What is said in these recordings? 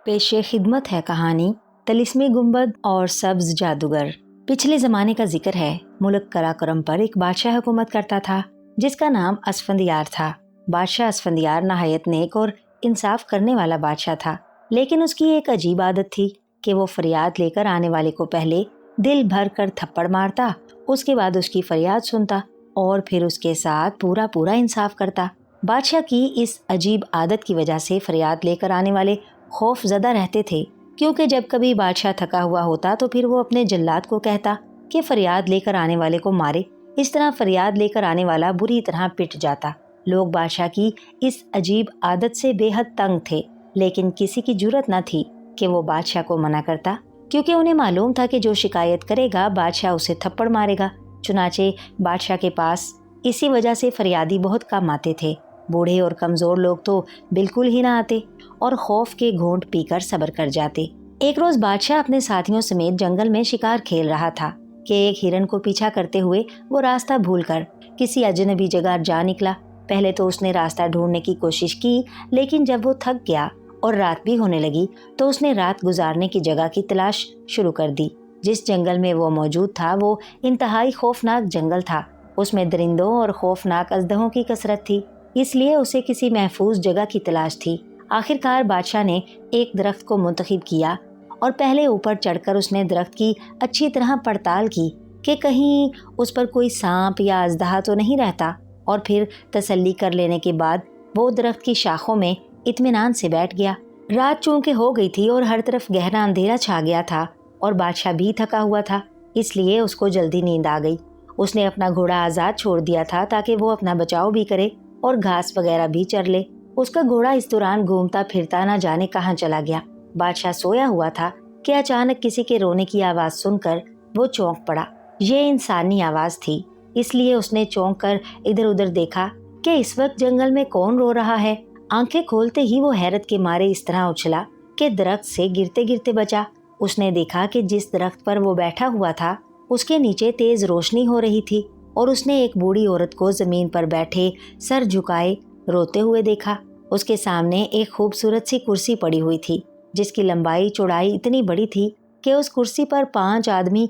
पेशे खिदमत है कहानी तिलिस्मी गुंबद और सब्ज जादूगर। पिछले ज़माने का जिक्र है। मुल्क कराकोरम पर एक बादशाह हुकूमत करता था जिसका नाम असफंदियार था। बादशाह असफंदियार नहायत नेक और इंसाफ करने वाला बादशाह था, लेकिन उसकी एक अजीब आदत थी कि वो फरियाद लेकर आने वाले को पहले दिल भर कर थप्पड़ मारता, उसके बाद उसकी फरियाद सुनता और फिर उसके साथ पूरा पूरा इंसाफ करता। बादशाह की इस अजीब आदत की वजह से फरियाद लेकर आने वाले खौफ ज़दा रहते थे, क्योंकि जब कभी बादशाह थका हुआ होता तो फिर वो अपने जल्लाद को कहता कि फरियाद लेकर आने वाले को मारे। इस तरह फरियाद लेकर आने वाला बुरी तरह पिट जाता। लोग बादशाह की इस अजीब आदत से बेहद तंग थे, लेकिन किसी की जुर्रत न थी कि वो बादशाह को मना करता, क्योंकि उन्हें मालूम था कि जो शिकायत करेगा बादशाह उसे थप्पड़ मारेगा। चुनाचे बादशाह के पास इसी वजह से फरियादी बहुत कम आते थे। बूढ़े और कमज़ोर लोग तो बिल्कुल ही ना आते और खौफ के घूंट पीकर सब्र कर जाते। एक रोज़ बादशाह अपने साथियों समेत जंगल में शिकार खेल रहा था कि एक हिरन को पीछा करते हुए वो रास्ता भूलकर किसी अजनबी जगह जा निकला। पहले तो उसने रास्ता ढूंढने की कोशिश की, लेकिन जब वो थक गया और रात भी होने लगी तो उसने रात गुजारने की जगह की तलाश शुरू कर दी। जिस जंगल में वो मौजूद था वो इंतहाई खौफनाक जंगल था। उसमें दरिंदों और खौफनाक अजदहों की कसरत थी, इसलिए उसे किसी महफूज जगह की तलाश थी। आखिरकार बादशाह ने एक दरख्त को मुंतखब किया और पहले ऊपर चढ़कर उसने दरख्त की अच्छी तरह पड़ताल की कि कहीं उस पर कोई सांप या अजदहा तो नहीं रहता, और फिर तसल्ली कर लेने के बाद वो दरख्त की शाखों में इत्मीनान से बैठ गया। रात चूंकि हो गई थी और हर तरफ गहरा अंधेरा छा गया था और बादशाह भी थका हुआ था, इसलिए उसको जल्दी नींद आ गई। उसने अपना घोड़ा आज़ाद छोड़ दिया था ताकि वो अपना बचाव भी करे और घास वगैरह भी चर ले। उसका घोड़ा इस दौरान घूमता फिरता न जाने कहाँ चला गया। बादशाह सोया हुआ था कि अचानक किसी के रोने की आवाज़ सुनकर वो चौंक पड़ा। ये इंसानी आवाज़ थी, इसलिए उसने चौंक कर इधर उधर देखा कि इस वक्त जंगल में कौन रो रहा है। आंखें खोलते ही वो हैरत के मारे इस तरह उछला कि दरख्त से गिरते गिरते बचा। उसने देखा कि जिस दरख्त पर वो बैठा हुआ था उसके नीचे तेज रोशनी हो रही थी और उसने एक बूढ़ी औरत को जमीन पर बैठे सर झुकाए रोते हुए देखा। उसके सामने एक खूबसूरत सी कुर्सी पड़ी हुई थी जिसकी लंबाई चौड़ाई इतनी बड़ी थी कि उस कुर्सी पर 5 आदमी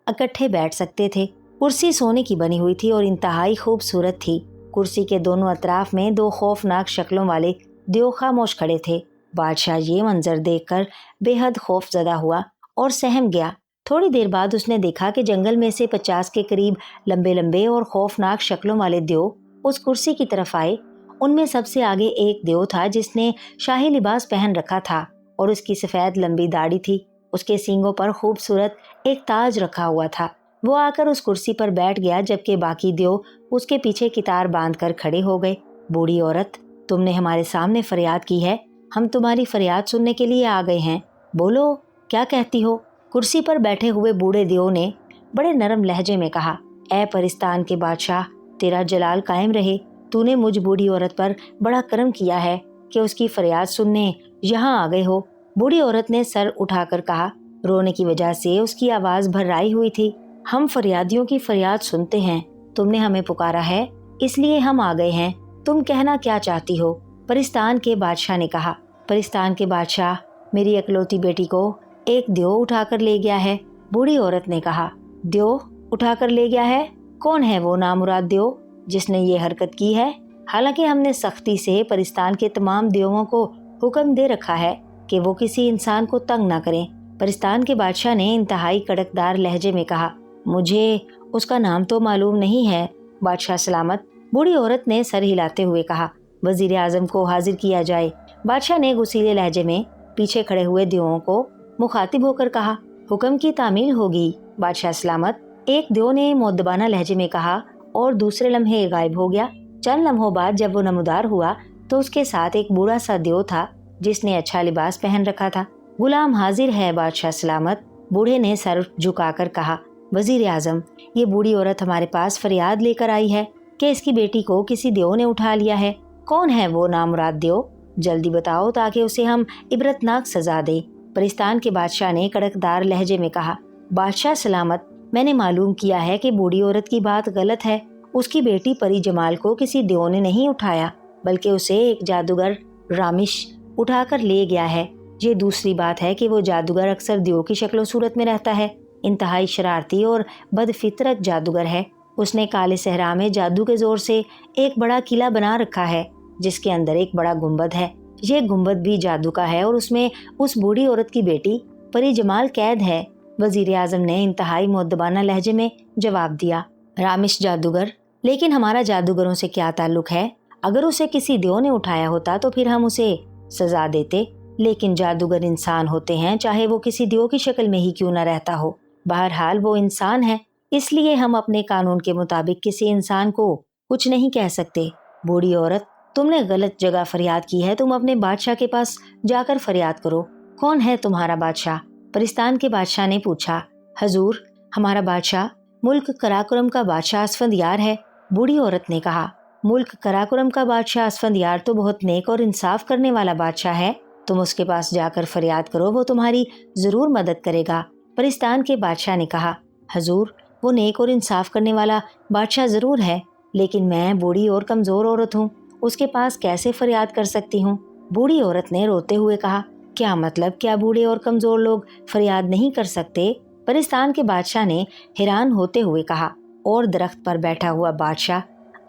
इकट्ठे बैठ सकते थे। कुर्सी सोने की बनी हुई थी और इंतहाई खूबसूरत थी। कुर्सी के दोनों अतराफ में 2 खौफनाक शक्लों वाले देव खामोश खड़े थे। बादशाह ये मंजर देखकर बेहद खौफजदा हुआ और सहम गया। थोड़ी देर बाद उसने देखा कि जंगल में से 50 के करीब लंबे लंबे और खौफनाक शक्लों वाले देव उस कुर्सी की तरफ आए। उनमें सबसे आगे एक देव था जिसने शाही लिबास पहन रखा था और उसकी सफ़ेद लंबी दाढ़ी थी। उसके सींगों पर खूबसूरत एक ताज रखा हुआ था। वो आकर उस कुर्सी पर बैठ गया, जबकि बाकी देव उसके पीछे कितार बांधकर खड़े हो गए। बूढ़ी औरत, तुमने हमारे सामने फरियाद की है, हम तुम्हारी फरियाद सुनने के लिए आ गए हैं। बोलो, क्या कहती हो? कुर्सी पर बैठे हुए बूढ़े देव ने बड़े नरम लहजे में कहा, ऐ परिस्तान के बादशाह, तेरा जलाल कायम रहे। तूने मुझ बूढ़ी औरत पर बड़ा करम किया है कि उसकी फरियाद सुनने यहाँ आ गए हो। बूढ़ी औरत ने सर उठाकर कहा। रोने की वजह से उसकी आवाज़ भर्राई हुई थी। हम फरियादियों की फरियाद सुनते हैं। तुमने हमें पुकारा है, इसलिए हम आ गए हैं। तुम कहना क्या चाहती हो? परिस्तान के बादशाह ने कहा। परिस्तान के बादशाह, मेरी इकलौती बेटी को एक देव उठाकर ले गया है। बूढ़ी औरत ने कहा। देव उठाकर ले गया है? कौन है वो नामुराद देव जिसने ये हरकत की है? हालांकि हमने सख्ती से परिस्तान के तमाम देवों को हुक्म दे रखा है कि वो किसी इंसान को तंग ना करें। परिस्तान के बादशाह ने इंतहाई कड़कदार लहजे में कहा। मुझे उसका नाम तो मालूम नहीं है, बादशाह सलामत। बूढ़ी औरत ने सर हिलाते हुए कहा। वजीर आजम को हाजिर किया जाए। बादशाह ने गुस्सीले लहजे में पीछे खड़े हुए देवों को मुखातिब होकर कहा। हुक्म की तामील होगी, बादशाह सलामत। एक देव ने मुअद्दबाना लहजे में कहा और दूसरे लम्हे गायब हो गया। चंद लम्हों बाद जब वो नमूदार हुआ तो उसके साथ एक बूढ़ा सा देव था जिसने अच्छा लिबास पहन रखा था। गुलाम हाजिर है, बादशाह सलामत। बूढ़े ने सर झुकाकर कहा। वजीर आजम, ये बूढ़ी औरत हमारे पास फरियाद लेकर आई है कि इसकी बेटी को किसी देव ने उठा लिया है। कौन है वो नामुराद देव? जल्दी बताओ ताकि उसे हम इबरतनाक सजा दें। परिस्तान के बादशाह ने कड़कदार लहजे में कहा। बादशाह सलामत, मैंने मालूम किया है कि बूढ़ी औरत की बात गलत है। उसकी बेटी परी जमाल को किसी देव ने नहीं उठाया, बल्कि उसे एक जादूगर रामिश उठाकर ले गया है। یہ دوسری بات ہے کہ وہ جادوگر اکثر دیو کی شکل و صورت میں رہتا ہے، انتہائی شرارتی اور بد فطرت جادوگر ہے۔ اس نے کالے صحرا میں جادو کے زور سے ایک بڑا قلعہ بنا رکھا ہے جس کے اندر ایک بڑا گنبد ہے۔ یہ گنبد بھی جادو کا ہے اور اس میں اس بوڑھی عورت کی بیٹی پری جمال قید ہے۔ وزیر اعظم نے انتہائی مؤدبانہ لہجے میں جواب دیا۔ رامش جادوگر: لیکن ہمارا جادوگروں سے کیا تعلق ہے؟ اگر اسے کسی دیو نے اٹھایا ہوتا تو پھر ہم اسے سزا دیتے، لیکن جادوگر انسان ہوتے ہیں، چاہے وہ کسی دیو کی شکل میں ہی کیوں نہ رہتا ہو۔ بہرحال وہ انسان ہے، اس لیے ہم اپنے قانون کے مطابق کسی انسان کو کچھ نہیں کہہ سکتے۔ بوڑھی عورت: تم نے غلط جگہ فریاد کی ہے، تم اپنے بادشاہ کے پاس جا کر فریاد کرو۔ کون ہے تمہارا بادشاہ؟ پرستان کے بادشاہ نے پوچھا۔ حضور، ہمارا بادشاہ ملک کراکرم کا بادشاہ اسفندیار ہے، بوڑھی عورت نے کہا۔ ملک کراکرم کا بادشاہ اسفندیار تو بہت نیک اور انصاف کرنے والا بادشاہ ہے، تم اس کے پاس جا کر فریاد کرو، وہ تمہاری ضرور مدد کرے گا۔ پرستان کے بادشاہ نے کہا۔ حضور، وہ نیک اور انصاف کرنے والا بادشاہ ضرور ہے، لیکن میں بوڑھی اور کمزور عورت ہوں، اس کے پاس کیسے فریاد کر سکتی ہوں؟ بوڑھی عورت نے روتے ہوئے کہا۔ کیا مطلب؟ کیا بوڑھے اور کمزور لوگ فریاد نہیں کر سکتے؟ پرستان کے بادشاہ نے حیران ہوتے ہوئے کہا۔ اور درخت پر بیٹھا ہوا بادشاہ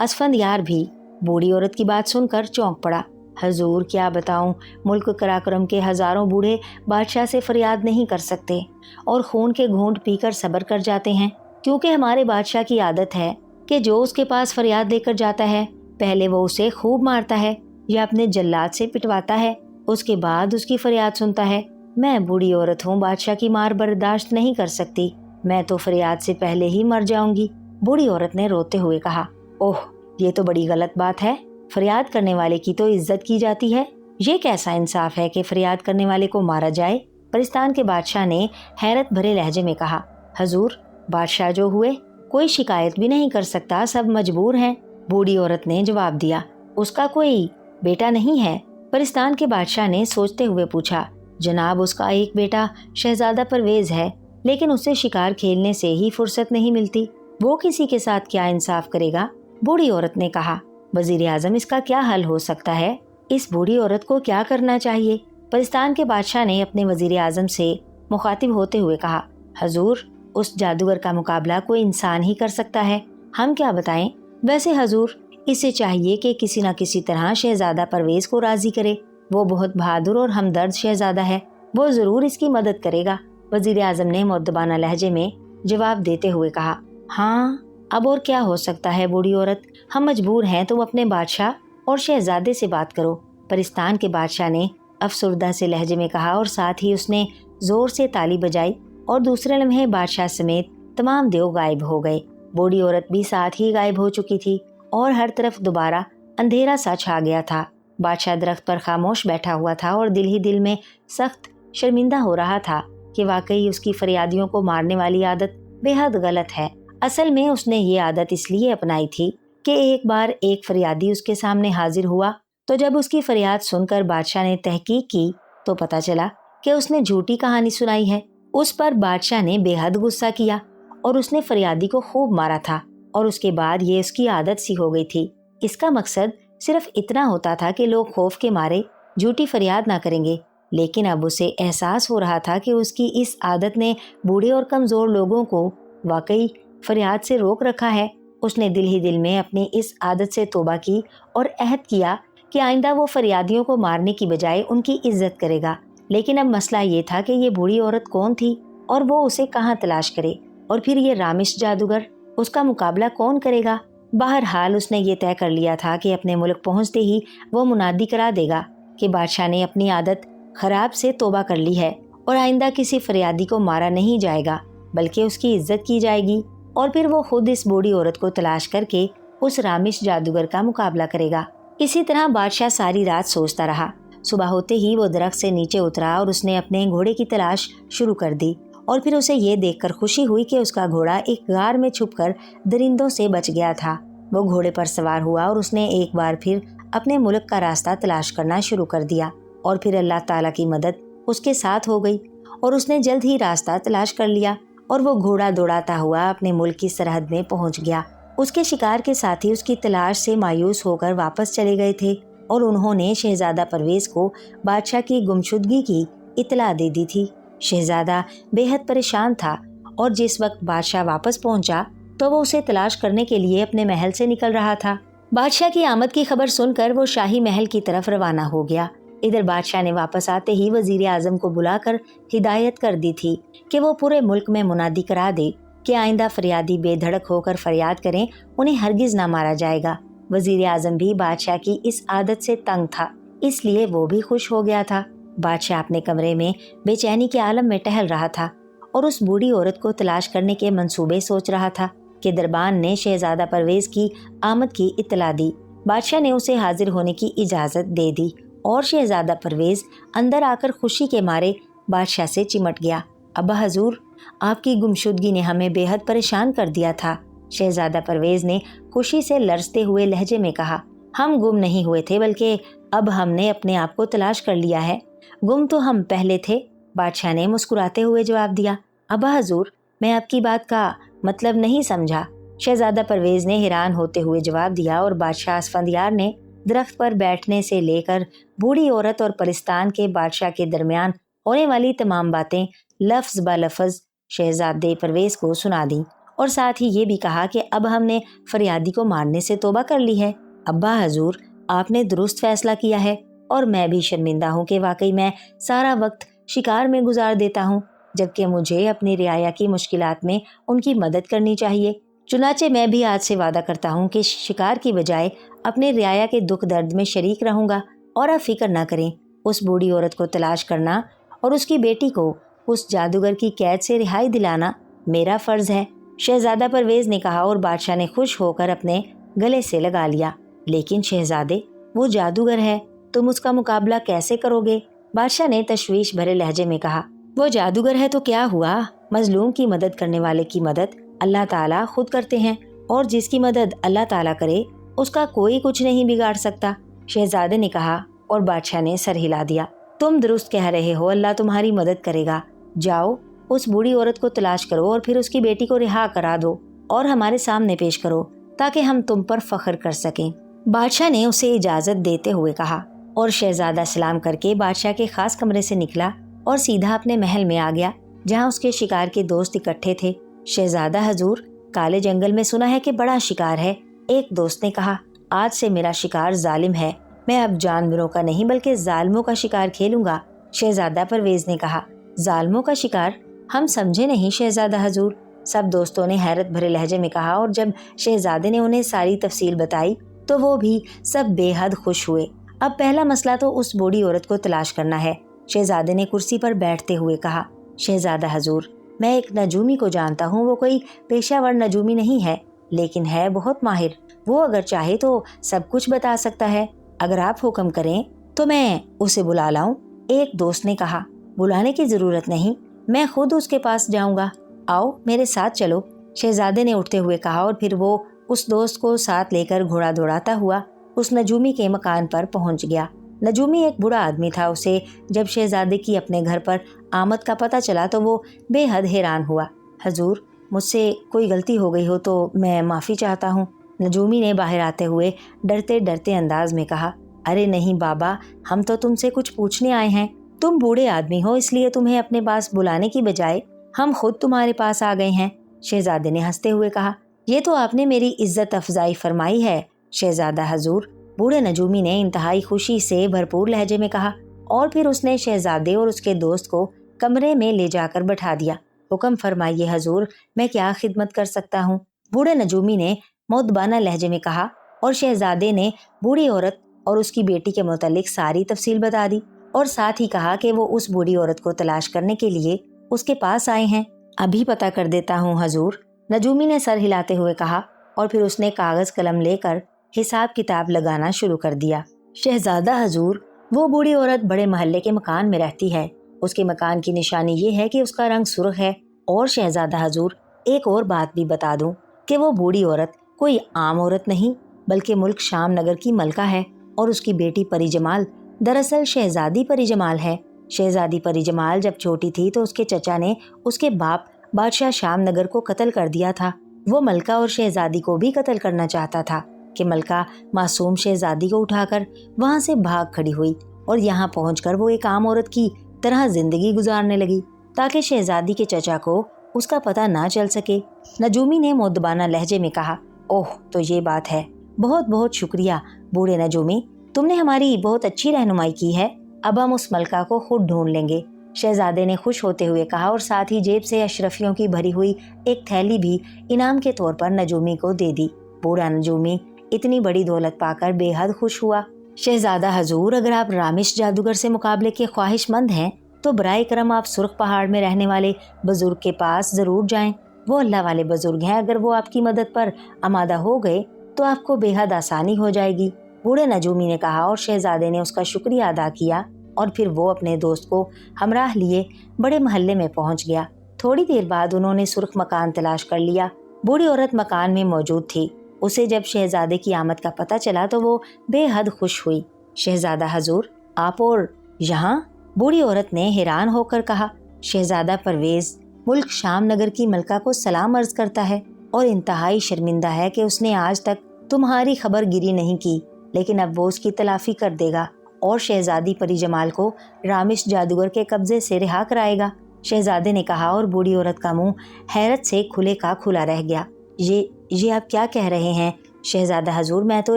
اسفندیار بھی بوڑھی عورت کی بات سن کر چونک پڑا۔ حضور، کیا بتاؤں، ملک کراکرم کے ہزاروں بوڑھے بادشاہ سے فریاد نہیں کر سکتے اور خون کے گھونٹ پی کر صبر کر جاتے ہیں، کیونکہ ہمارے بادشاہ کی عادت ہے کہ جو اس کے پاس فریاد لے کر جاتا ہے پہلے وہ اسے خوب مارتا ہے یا اپنے جلاد سے پٹواتا ہے، اس کے بعد اس کی فریاد سنتا ہے۔ میں بوڑھی عورت ہوں، بادشاہ کی مار برداشت نہیں کر سکتی، میں تو فریاد سے پہلے ہی مر جاؤں گی۔ بوڑھی عورت نے روتے ہوئے کہا۔ اوہ، یہ تو بڑی غلط بات ہے، فریاد کرنے والے کی تو عزت کی جاتی ہے، یہ کیسا انصاف ہے کہ فریاد کرنے والے کو مارا جائے؟ پرستان کے بادشاہ نے حیرت بھرے لہجے میں کہا۔ حضور، بادشاہ جو ہوئے کوئی شکایت بھی نہیں کر سکتا، سب مجبور ہیں، بوڑھی عورت نے جواب دیا۔ اس کا کوئی بیٹا نہیں ہے؟ پرستان کے بادشاہ نے سوچتے ہوئے پوچھا۔ جناب، اس کا ایک بیٹا شہزادہ پرویز ہے، لیکن اسے شکار کھیلنے سے ہی فرصت نہیں ملتی، وہ کسی کے ساتھ کیا انصاف کرے گا؟ بوڑھی عورت نے کہا۔ وزیر اعظم، اس کا کیا حل ہو سکتا ہے؟ اس بوڑھی عورت کو کیا کرنا چاہیے؟ پرستان کے بادشاہ نے اپنے وزیر اعظم سے مخاطب ہوتے ہوئے کہا۔ حضور، اس جادوگر کا مقابلہ کوئی انسان ہی کر سکتا ہے، ہم کیا بتائیں؟ ویسے حضور، اسے چاہیے کہ کسی نہ کسی طرح شہزادہ پرویز کو راضی کرے، وہ بہت بہادر اور ہمدرد شہزادہ ہے، وہ ضرور اس کی مدد کرے گا۔ وزیر اعظم نے مؤدبانہ لہجے میں جواب دیتے ہوئے کہا۔ ہاں، اب اور کیا ہو سکتا ہے بوڑھی عورت، ہم مجبور ہیں، تم اپنے بادشاہ اور شہزادے سے بات کرو۔ پرستان کے بادشاہ نے افسردہ سے لہجے میں کہا اور ساتھ ہی اس نے زور سے تالی بجائی اور دوسرے لمحے بادشاہ سمیت تمام دیو غائب ہو گئے۔ بوڑھی عورت بھی ساتھ ہی غائب ہو چکی تھی اور ہر طرف دوبارہ اندھیرا سا چھا گیا تھا۔ بادشاہ درخت پر خاموش بیٹھا ہوا تھا اور دل ہی دل میں سخت شرمندہ ہو رہا تھا کہ واقعی اس کی فریادیوں کو مارنے والی عادت بے حد غلط ہے۔ اصل میں اس نے یہ عادت اس لیے اپنائی تھی کہ ایک بار ایک فریادی اس کے سامنے حاضر ہوا تو جب اس کی فریاد سن کر بادشاہ نے تحقیق کی تو پتہ چلا کہ اس نے جھوٹی کہانی سنائی ہے۔ اس پر بادشاہ نے بے حد غصہ کیا اور اس نے فریادی کو خوب مارا تھا اور اس کے بعد یہ اس کی عادت سی ہو گئی تھی۔ اس کا مقصد صرف اتنا ہوتا تھا کہ لوگ خوف کے مارے جھوٹی فریاد نہ کریں گے، لیکن اب اسے احساس ہو رہا تھا کہ اس کی اس عادت نے بوڑھے اور کمزور لوگوں کو واقعی فریاد سے روک رکھا ہے۔ اس نے دل ہی دل میں اپنی اس عادت سے توبہ کی اور عہد کیا کہ آئندہ وہ فریادیوں کو مارنے کی بجائے ان کی عزت کرے گا۔ لیکن اب مسئلہ یہ تھا کہ یہ بوڑھی عورت کون تھی اور وہ اسے کہاں تلاش کرے، اور پھر یہ رامش جادوگر، اس کا مقابلہ کون کرے گا؟ بہرحال اس نے یہ طے کر لیا تھا کہ اپنے ملک پہنچتے ہی وہ منادی کرا دے گا کہ بادشاہ نے اپنی عادت خراب سے توبہ کر لی ہے اور آئندہ کسی فریادی کو مارا نہیں جائے گا بلکہ اس کی عزت کی جائے گی، اور پھر وہ خود اس بوڑھی عورت کو تلاش کر کے اس رامش جادوگر کا مقابلہ کرے گا۔ اسی طرح بادشاہ ساری رات سوچتا رہا۔ صبح ہوتے ہی وہ درخت سے نیچے اترا اور اس نے اپنے گھوڑے کی تلاش شروع کر دی، اور پھر اسے یہ دیکھ کر خوشی ہوئی کہ اس کا گھوڑا ایک غار میں چھپ کر درندوں سے بچ گیا تھا۔ وہ گھوڑے پر سوار ہوا اور اس نے ایک بار پھر اپنے ملک کا راستہ تلاش کرنا شروع کر دیا، اور پھر اللہ تعالیٰ کی مدد اس کے ساتھ ہو گئی اور اس نے جلد ہی راستہ تلاش کر لیا اور وہ گھوڑا دوڑاتا ہوا اپنے ملک کی سرحد میں پہنچ گیا۔ اس کے شکار کے ساتھی اس کی تلاش سے مایوس ہو کر واپس چلے گئے تھے اور انہوں نے شہزادہ پرویز کو بادشاہ کی گمشدگی کی इतला दे दी थी। शहजादा बेहद परेशान था और जिस वक्त बादशाह वापस पहुंचा तो वो उसे तलाश करने के लिए अपने महल से निकल रहा था। बादशाह की आमद की खबर सुनकर वो शाही महल की तरफ रवाना हो गया। इधर बादशाह ने वापस आते ही वजीर आजम को बुलाकर हिदायत कर दी थी कि वो पूरे मुल्क में मुनादी करा दे कि आइंदा फरियादी बेधड़क होकर फरियाद करें, उन्हें हरगिज ना मारा जाएगा। वजीर आजम भी बादशाह की इस आदत से तंग था, इसलिए वो भी खुश हो गया था। बादशाह अपने कमरे में बेचैनी के आलम में टहल रहा था और उस बूढ़ी औरत को तलाश करने के मंसूबे सोच रहा था कि दरबान ने शहजादा परवेज की आमद की इत्तला दी। बादशाह ने उसे हाजिर होने की इजाज़त दे दी और शहजादा परवेज अंदर आकर खुशी के मारे बादशाह से चिमट गया। अब्बा हजूर, आपकी गुमशुदगी ने हमें बेहद परेशान कर दिया था। शहजादा परवेज ने खुशी से लरजते हुए लहजे में कहा। हम गुम नहीं हुए थे, बल्कि अब हमने अपने आप को तलाश कर लिया है। गुम तो हम पहले थे, बादशाह ने मुस्कुराते हुए जवाब दिया। अब्बा हजूर, मैं आपकी बात का मतलब नहीं समझा। शहजादा परवेज ने हैरान होते हुए जवाब दिया और बादशाह असफंदियार ने दरख्त पर बैठने से लेकर बूढ़ी औरत और परिस्तान के बादशाह के दरमियान होने वाली तमाम बातें लफ्ज ब लफ्ज शहजादे परवेज को सुना दी और साथ ही ये भी कहा कि अब हमने फरियादी को मारने से तौबा कर ली है। अब्बा हजूर, आपने दुरुस्त फैसला किया है और मैं भी शर्मिंदा हूँ कि वाकई मैं सारा वक्त शिकार में गुजार देता हूँ, जबकि मुझे अपनी रियाया की मुश्किलात में उनकी मदद करनी चाहिए। चुनाचे मैं भी आज से वादा करता हूँ कि शिकार की बजाय अपने रियाया के दुख दर्द में शरीक रहूंगा। और आप फिक्र ना करें, उस बूढ़ी औरत को तलाश करना और उसकी बेटी को उस जादूगर की कैद से रिहाई दिलाना मेरा फर्ज है, शहजादा परवेज ने कहा और बादशाह ने खुश होकर अपने गले से लगा लिया। लेकिन शहजादे, वो जादूगर है, तुम उसका मुकाबला कैसे करोगे? बादशाह ने तशवीश भरे लहजे में कहा। वो जादूगर है तो क्या हुआ, मजलूम की मदद करने वाले की मदद अल्लाह ताला खुद करते हैं और जिसकी मदद अल्लाह ताला करे उसका कोई कुछ नहीं बिगाड़ सकता, शहजादे ने कहा और बादशाह ने सर हिला दिया। तुम दुरुस्त कह रहे हो, अल्लाह तुम्हारी मदद करेगा। जाओ, उस बूढ़ी औरत को तलाश करो और फिर उसकी बेटी को रिहा करा दो और हमारे सामने पेश करो ताकि हम तुम पर फख्र कर सकें। बादशाह ने उसे इजाजत देते हुए कहा और शहजादा सलाम करके बादशाह के खास कमरे से निकला और सीधा अपने महल में आ गया जहाँ उसके शिकार के दोस्त इकट्ठे थे। शहजादा हजूर, काले जंगल में सुना है कि बड़ा शिकार है, एक दोस्त ने कहा। आज से मेरा शिकार जालिम है, मैं अब जानवरों का नहीं बल्कि जालिमों का शिकार खेलूंगा, शहजादा परवेज ने कहा। जालिमों का शिकार? हम समझे नहीं शहजादा हजूर, सब दोस्तों ने हैरत भरे लहजे में कहा और जब शहजादे ने उन्हें सारी तफसील बताई तो वो भी सब बेहद खुश हुए। अब पहला मसला तो उस बूढ़ी औरत को तलाश करना है, शहजादे ने कुर्सी पर बैठते हुए कहा। शहजादा हजूर, मैं एक नजूमी को जानता हूँ, वो कोई पेशावर नजूमी नहीं है लेकिन है बहुत माहिर। वो अगर चाहे तो सब कुछ बता सकता है। अगर आप हुक्म करें तो मैं उसे बुला लाऊं, एक दोस्त ने कहा। बुलाने की जरूरत नहीं, मैं खुद उसके पास जाऊंगा, आओ मेरे साथ चलो, शहजादे ने उठते हुए कहा और फिर वो उस दोस्त को साथ लेकर घोड़ा दौड़ाता हुआ उस नजूमी के मकान पर पहुंच गया। नजूमी एक बूढ़ा आदमी था। उसे जब शहजादे की अपने घर पर आमद का पता चला तो वो बेहद हैरान हुआ। हजूर, मुझसे कोई गलती हो गई हो तो मैं माफ़ी चाहता हूँ, नजूमी ने बाहर आते हुए डरते डरते अंदाज में कहा। अरे नहीं बाबा, हम तो तुमसे कुछ पूछने आए हैं, तुम बूढ़े आदमी हो इसलिए तुम्हें अपने पास बुलाने की बजाय हम खुद तुम्हारे पास आ गए हैं, शहजादे ने हंसते हुए कहा। ये तो आपने मेरी इज्जत अफजाई फरमाई है शहजादा हजूर, बूढ़े नजूमी ने इंतहाई खुशी से भरपूर लहजे में कहा और फिर उसने शहजादे और उसके दोस्त को कमरे में ले जाकर बैठा दिया। हुक्म फरमाइए हजूर, मैं क्या खिदमत कर सकता हूँ, बूढ़े नजूमी ने मुद्दबाना लहजे में कहा और शहजादे ने बूढ़ी औरत और उसकी बेटी के मुतालिक सारी तफसील बता दी और साथ ही कहा कि वो उस बूढ़ी औरत को तलाश करने के लिए उसके पास आए हैं। अभी पता कर देता हूँ हजूर, नजूमी ने सर हिलाते हुए कहा और फिर उसने कागज कलम लेकर हिसाब किताब लगाना शुरू कर दिया। शहजादा हजूर, वो बूढ़ी औरत बड़े महल्ले के मकान में रहती है, उसके मकान की निशानी ये है कि उसका रंग सुर्ख है। और शहजादा हजूर, एक और बात भी बता दूं कि वो बूढ़ी औरत कोई आम औरत नहीं बल्कि मुल्क शाम नगर की मलका है और उसकी बेटी परी जमाल दरअसल शहजादी परी जमाल है। शहजादी परी जमाल जब छोटी थी तो उसके चचा ने उसके बाप बादशाह शाम नगर को कत्ल कर दिया था। वो मलका और शहजादी को भी कत्ल करना चाहता था कि मलका मासूम शहजादी को उठाकर वहां से भाग खड़ी हुई और यहाँ पहुंचकर वो एक आम औरत की तरह जिंदगी गुजारने लगी ताकि शहजादी के चचा को उसका पता ना चल सके। नजूमी ने मुअद्दबाना लहजे में कहा, ओह तो ये बात है, बहुत बहुत शुक्रिया बूढ़े नजूमी, तुमने हमारी बहुत अच्छी रहनुमाई की है। अब हम उस मलका को खुद ढूंढ लेंगे। शहजादे ने खुश होते हुए कहा और साथ ही जेब से अशरफियों की भरी हुई एक थैली भी इनाम के तौर पर नजूमी को दे दी। बूढ़ा नजूमी इतनी बड़ी दौलत पाकर बेहद खुश हुआ। शहजादा हजूर, अगर आप रामिश जादूगर से मुकाबले के ख्वाहिशमंद हैं तो बराए करम आप सुर्ख पहाड़ में रहने वाले बुजुर्ग के पास जरूर जाएं। वो अल्लाह वाले बुजुर्ग हैं, अगर वो आपकी मदद पर आमादा हो गए तो आपको बेहद आसानी हो जाएगी। बूढ़े नजूमी ने कहा और शहजादे ने उसका शुक्रिया अदा किया और फिर वो अपने दोस्त को हमराह लिए बड़े महल्ले में पहुंच गया। थोड़ी देर बाद उन्होंने सुर्ख मकान तलाश कर लिया। बूढ़ी औरत मकान में मौजूद थी। उसे जब शहजादे की आमद का पता चला तो वो बेहद खुश हुई। शहजादा हजूर, आप और यहाँ? बूढ़ी औरत ने हैरान होकर कहा। शहजादा परवेज मुल्क शाम नगर की मलका को सलाम अर्ज करता है और इंतहाई शर्मिंदा है कि उसने आज तक तुम्हारी खबर गिरी नहीं की, लेकिन अब वो उसकी तलाफी कर देगा और शहजादी परी जमाल को रामिश जादूगर के कब्जे से रिहा कराएगा। शहजादे ने कहा और बूढ़ी औरत का मुंह हैरत से खुले का खुला रह गया। ये आप क्या कह रहे हैं शहजादा हजूर, मैं तो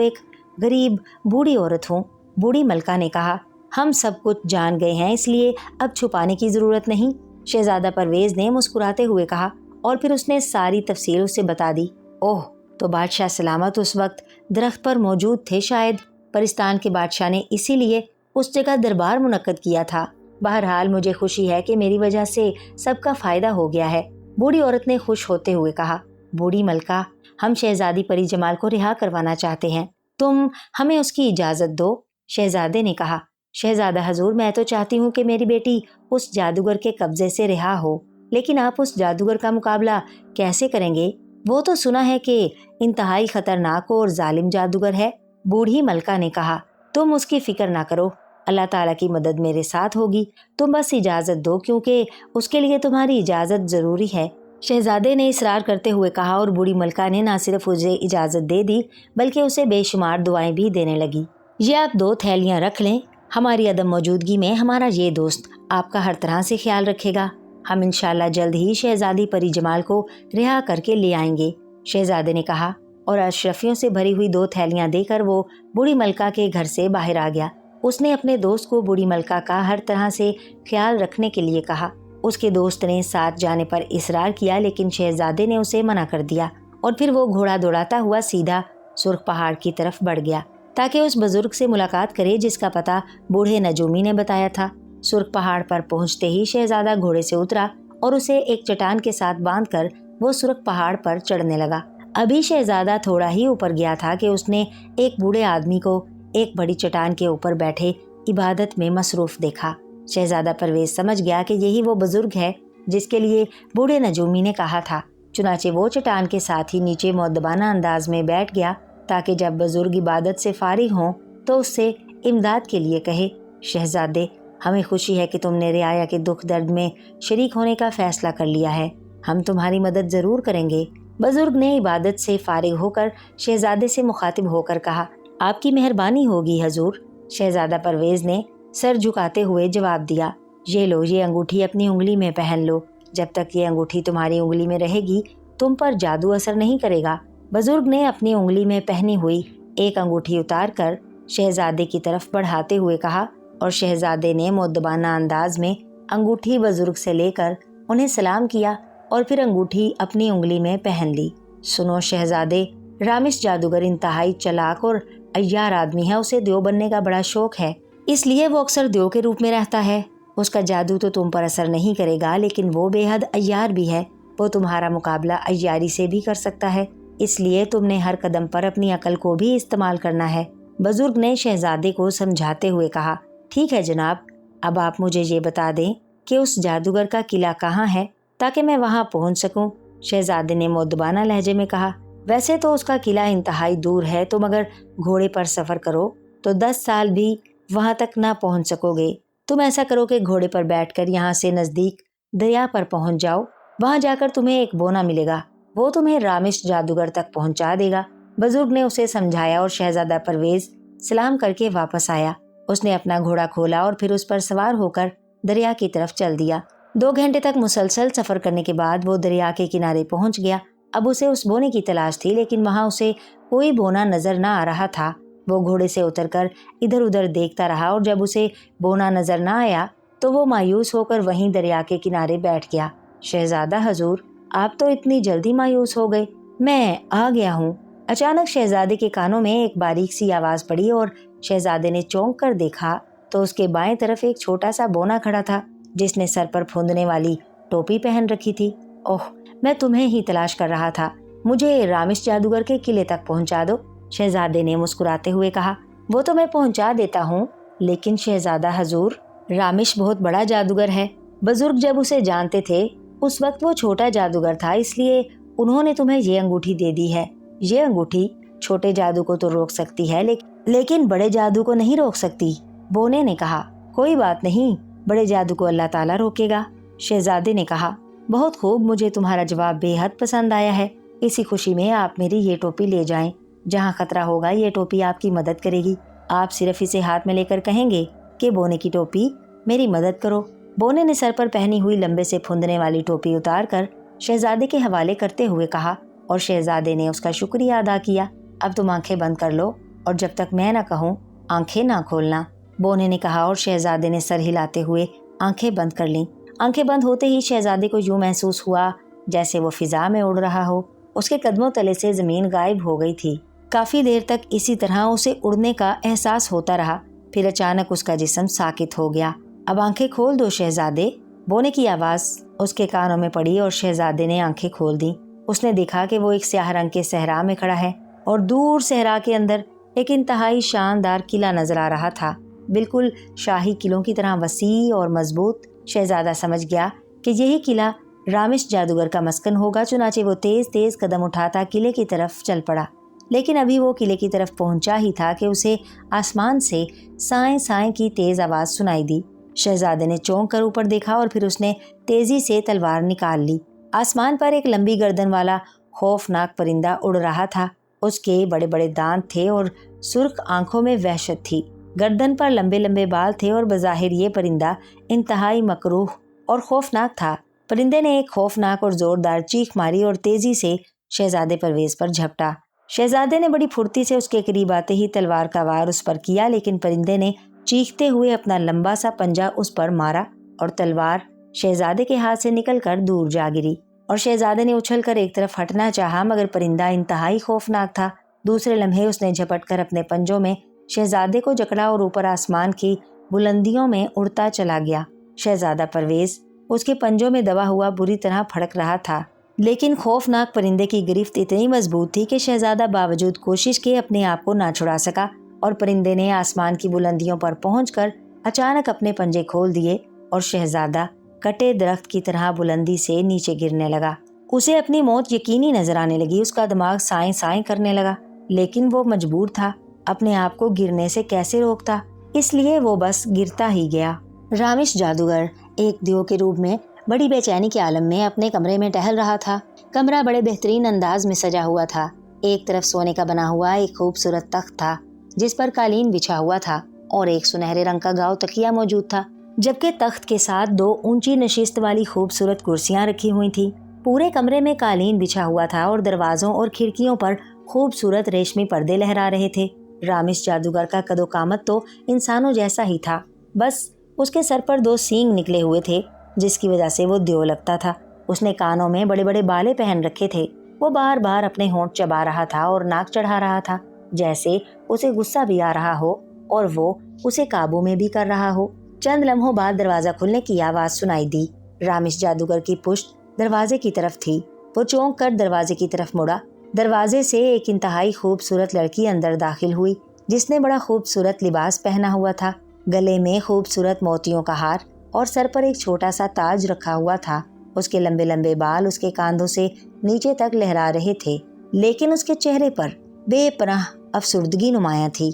एक गरीब बूढ़ी औरत हूँ। बूढ़ी मलका ने कहा, हम सब कुछ जान गए हैं, इसलिए अब छुपाने की जरूरत नहीं। शहजादा परवेज ने मुस्कुराते हुए कहा और फिर उसने सारी तफसील उसे बता दी। ओह, तो बादशाह सलामत उस वक्त दरख्त पर मौजूद थे शायद। परिस्तान के बादशाह ने इसीलिए उस जगह दरबार मुनक्कद किया था। बहरहाल मुझे खुशी है कि मेरी वजह से सबका फायदा हो गया है। बूढ़ी औरत ने खुश होते हुए कहा, बूढ़ी मलका, हम शहजादी परी जमाल को रिहा करवाना चाहते हैं, तुम हमें उसकी इजाजत दो। शहजादे ने कहा, शहजादा हजूर, मैं तो चाहती हूँ कि मेरी बेटी उस जादूगर के कब्जे से रिहा हो, लेकिन आप उस जादूगर का मुकाबला कैसे करेंगे? वो तो सुना है कि इंतहाई खतरनाक और जालिम जादूगर है। बूढ़ी मलका ने कहा, तुम उसकी फिक्र ना करो, अल्लाह ताला की मदद मेरे साथ होगी। तुम बस इजाजत दो, क्योंकि उसके लिए तुम्हारी इजाजत जरूरी है। शहजादे ने इसरार करते हुए कहा और बूढ़ी मलका ने न सिर्फ उसे इजाजत दे दी बल्कि उसे बेशुमार दुआएं भी देने लगी। ये आप 2 थैलियां रख लें, हमारी अदम मौजूदगी में हमारा ये दोस्त आपका हर तरह से ख्याल रखेगा। हम इंशाल्लाह जल्द ही शहजादी परी जमाल को रिहा करके ले आएंगे। शहजादे ने कहा और अशरफियों से भरी हुई 2 थैलियां देकर वो बूढ़ी मलका के घर से बाहर आ गया। उसने अपने दोस्त को बूढ़ी मलका का हर तरह से ख्याल रखने के लिए कहा। उसके दोस्त ने साथ जाने पर इसरार किया, लेकिन शहजादे ने उसे मना कर दिया और फिर वो घोड़ा दौड़ाता हुआ सीधा सुर्ख पहाड़ की तरफ बढ़ गया ताकि उस बुजुर्ग से मुलाकात करे जिसका पता बूढ़े नजूमी ने बताया था। सुर्ख पहाड़ पर पहुंचते ही शहजादा घोड़े से उतरा और उसे एक चट्टान के साथ बांधकर वो सुर्ख पहाड़ पर चढ़ने लगा। अभी शहजादा थोड़ा ही ऊपर गया था कि उसने एक बूढ़े आदमी को एक बड़ी चट्टान के ऊपर बैठे इबादत में मसरूफ देखा। शहजादा परवेज समझ गया कि यही वो बुजुर्ग है जिसके लिए बूढ़े नजूमी ने कहा था। चुनाचे वो चट्टान के साथ ही नीचे मुअद्दबाना अंदाज में बैठ गया ताकि जब बुजुर्ग इबादत से फारिग हों तो उससे इमदाद के लिए कहे, शहजादे, हमें खुशी है कि तुमने रियाया के दुख दर्द में शरीक होने का फैसला कर लिया है, हम तुम्हारी मदद जरूर करेंगे। बुजुर्ग ने इबादत से फारिग होकर शहजादे से मुखातिब होकर कहा, आपकी मेहरबानी होगी हजूर। शहजादा परवेज ने सर झुकाते हुए जवाब दिया, ये लो, ये अंगूठी अपनी उंगली में पहन लो। जब तक ये अंगूठी तुम्हारी उंगली में रहेगी तुम पर जादू असर नहीं करेगा। बुजुर्ग ने अपनी उंगली में पहनी हुई एक अंगूठी उतार कर शहजादे की तरफ बढ़ाते हुए कहा और शहजादे ने मुअद्दबाना अंदाज में अंगूठी बुजुर्ग से लेकर उन्हें सलाम किया और फिर अंगूठी अपनी उंगली में पहन ली। सुनो शहजादे, रामिश जादूगर इंतहाई चालाक और अय्यार आदमी है। उसे देव बनने का बड़ा शौक है, इसलिए वो अक्सर देव के रूप में रहता है। उसका जादू तो तुम पर असर नहीं करेगा, लेकिन वो बेहद अय्यार भी है। वो तुम्हारा मुकाबला अय्यारी से भी कर सकता है, इसलिए तुमने हर कदम पर अपनी अकल को भी इस्तेमाल करना है। बुजुर्ग ने शहजादे को समझाते हुए कहा, ठीक है जनाब, अब आप मुझे ये बता दें कि उस जादूगर का किला कहाँ है ताकि मैं वहाँ पहुँच सकूँ। शहजादे ने मुअद्दबाना लहजे में कहा, वैसे तो उसका किला इंतहाई दूर है, तुम अगर घोड़े पर सफ़र करो तो 10 साल भी वहाँ तक ना पहुँच सकोगे। तुम ऐसा करो कि घोड़े पर बैठकर यहाँ से नज़दीक दरिया पर पहुँच जाओ। वहाँ जाकर तुम्हें एक बोना मिलेगा, वो तुम्हें रामिश जादूगर तक पहुँचा देगा। बुजुर्ग ने उसे समझाया और शहजादा परवेज सलाम करके वापस आया। उसने अपना घोड़ा खोला और फिर उस पर सवार होकर دریا کی طرف چل دیا۔ 2 گھنٹے تک مسلسل سفر کرنے کے بعد وہ دریا کے کنارے پہنچ گیا۔ اب اسے اس بونے کی تلاش تھی، لیکن وہاں اسے کوئی بونا نظر نہ آ رہا تھا۔ وہ گھوڑے سے اتر کر ادھر ادھر دیکھتا رہا اور جب اسے بونا نظر نہ آیا تو وہ مایوس ہو کر وہیں دریا کے کنارے بیٹھ گیا۔ شہزادہ حضور، آپ تو اتنی جلدی مایوس ہو گئے، میں آ گیا ہوں۔ اچانک شہزادے کے کانوں میں ایک باریک سی آواز پڑی اور شہزادے نے چونک کر دیکھا تو اس کے بائیں طرف ایک چھوٹا سا بونا کھڑا تھا جس نے سر پر پھوندنے والی ٹوپی پہن رکھی تھی۔ اوہ، میں تمہیں ہی تلاش کر رہا تھا، مجھے رامش جادوگر کے قلعے تک پہنچا دو، شہزادے نے مسکراتے ہوئے کہا۔ وہ تو میں پہنچا دیتا ہوں، لیکن شہزادہ حضور، رامش بہت بڑا جادوگر ہے۔ بزرگ جب اسے جانتے تھے اس وقت وہ چھوٹا جادوگر تھا، اس لیے انہوں نے تمہیں یہ انگوٹھی دے دی ہے۔ یہ انگوٹھی چھوٹے جادو کو تو روک سکتی ہے لیکن بڑے جادو کو نہیں روک سکتی، بونے نے کہا۔ کوئی بات نہیں، بڑے جادو کو اللہ تعالیٰ روکے گا، شہزادے نے کہا۔ بہت خوب، مجھے تمہارا جواب بے حد پسند آیا ہے۔ اسی خوشی میں آپ میری یہ ٹوپی لے جائیں، جہاں خطرہ ہوگا یہ ٹوپی آپ کی مدد کرے گی۔ آپ صرف اسے ہاتھ میں لے کر کہیں گے کہ بونے کی ٹوپی میری مدد کرو۔ بونے نے سر پر پہنی ہوئی لمبے سے پھندنے والی ٹوپی اتار کر شہزادے کے حوالے کرتے ہوئے کہا اور شہزادے نے اس کا شکریہ ادا کیا۔ اب تم آنکھیں بند کر لو اور جب تک میں نہ کہوں آنکھیں نہ کھولنا، بونے نے کہا اور شہزادے نے سر ہلاتے ہوئے آنکھیں بند کر لیں۔ آنکھیں بند ہوتے ہی شہزادے کو یوں محسوس ہوا جیسے وہ فضا میں اڑ رہا ہو۔ اس کے قدموں تلے سے زمین غائب ہو گئی تھی۔ کافی دیر تک اسی طرح اسے اڑنے کا احساس ہوتا رہا، پھر اچانک اس کا جسم ساکت ہو گیا۔ اب آنکھیں کھول دو شہزادے، بونے کی آواز اس کے کانوں میں پڑی اور شہزادے نے آنکھیں کھول دی۔ اس نے دیکھا کہ وہ ایک سیاہ رنگ کے صحرا میں کھڑا ہے اور دور صحرا کے اندر ایک انتہائی شاندار قلعہ نظر آ رہا تھا، بالکل شاہی قلعوں کی طرح وسیع اور مضبوط۔ شہزادہ سمجھ گیا کہ یہی قلعہ رامش جادوگر کا مسکن ہوگا، چنانچہ وہ تیز تیز قدم اٹھاتا قلعے کی طرف چل پڑا۔ لیکن ابھی وہ قلعے کی طرف پہنچا ہی تھا کہ اسے آسمان سے سائیں سائیں کی تیز آواز سنائی دی۔ شہزادے نے چونک کر اوپر دیکھا اور پھر اس نے تیزی سے تلوار نکال لی۔ آسمان پر ایک لمبی گردن والا خوفناک پرندہ اڑ رہا تھا۔ اس کے بڑے بڑے دانت تھے اور سرخ آنکھوں میں وحشت تھی۔ گردن پر لمبے لمبے بال تھے اور بظاہر یہ پرندہ انتہائی مکروہ اور خوفناک تھا۔ پرندے نے ایک خوفناک اور زوردار چیخ ماری اور تیزی سے شہزادے پرویز پر جھپٹا۔ شہزادے نے بڑی پھرتی سے اس کے قریب آتے ہی تلوار کا وار اس پر کیا، لیکن پرندے نے چیختے ہوئے اپنا لمبا سا پنجہ اس پر مارا اور تلوار شہزادے کے ہاتھ سے نکل کر دور جا گری اور شہزادے نے اچھل کر ایک طرف ہٹنا چاہا، مگر پرندہ انتہائی خوفناک تھا۔ دوسرے لمحے اس نے جھپٹ کر اپنے پنجوں میں شہزادے کو جکڑا اور اوپر آسمان کی بلندیوں میں اڑتا چلا گیا۔ شہزادہ پرویز اس کے پنجوں میں دبا ہوا بری طرح پھڑک رہا تھا، لیکن خوفناک پرندے کی گرفت اتنی مضبوط تھی کہ شہزادہ باوجود کوشش کے اپنے آپ کو نہ چھڑا سکا اور پرندے نے آسمان کی بلندیوں پر پہنچ کر اچانک اپنے پنجے کھول دیے اور شہزادہ کٹے درخت کی طرح بلندی سے نیچے گرنے لگا۔ اسے اپنی موت یقینی نظر آنے لگی۔ اس کا دماغ سائیں سائیں کرنے لگا، لیکن وہ مجبور تھا، اپنے آپ کو گرنے سے کیسے روکتا، اس لیے وہ بس گرتا ہی گیا۔ رامش جادوگر ایک دیو کے روپ میں بڑی بے چینی کے عالم میں اپنے کمرے میں ٹہل رہا تھا۔ کمرہ بڑے بہترین انداز میں سجا ہوا تھا۔ ایک طرف سونے کا بنا ہوا ایک خوبصورت تخت تھا جس پر قالین بچھا ہوا تھا اور ایک سنہرے رنگ کا گاؤ تکیہ موجود تھا، جبکہ تخت کے ساتھ 2 اونچی نشست والی خوبصورت کرسیاں رکھی ہوئی تھیں۔ پورے کمرے میں قالین بچھا ہوا تھا اور دروازوں اور کھڑکیوں پر خوبصورت ریشمی پردے لہرا رہے تھے۔ رامش جادوگر کا قد و قامت تو انسانوں جیسا ہی تھا، بس اس کے سر پر 2 سینگ نکلے ہوئے تھے جس کی وجہ سے وہ دیو لگتا تھا۔ اس نے کانوں میں بڑے بڑے بالے پہن رکھے تھے۔ وہ بار بار اپنے ہونٹ چبا رہا تھا اور ناک چڑھا رہا تھا، جیسے اسے غصہ بھی آ رہا ہو اور وہ اسے قابو میں بھی کر رہا ہو۔ چند لمحوں بعد دروازہ کھلنے کی آواز سنائی دی۔ رامش جادوگر کی پشت دروازے کی طرف تھی۔ وہ چونک کر دروازے کی طرف مڑا۔ دروازے سے ایک انتہائی خوبصورت لڑکی اندر داخل ہوئی جس نے بڑا خوبصورت لباس پہنا ہوا تھا۔ گلے میں خوبصورت موتیوں کا ہار اور سر پر ایک چھوٹا سا تاج رکھا ہوا تھا۔ اس کے لمبے لمبے بال اس کے کاندھوں سے نیچے تک لہرا رہے تھے، لیکن اس کے چہرے پر بے پناہ افسردگی نمایاں تھی۔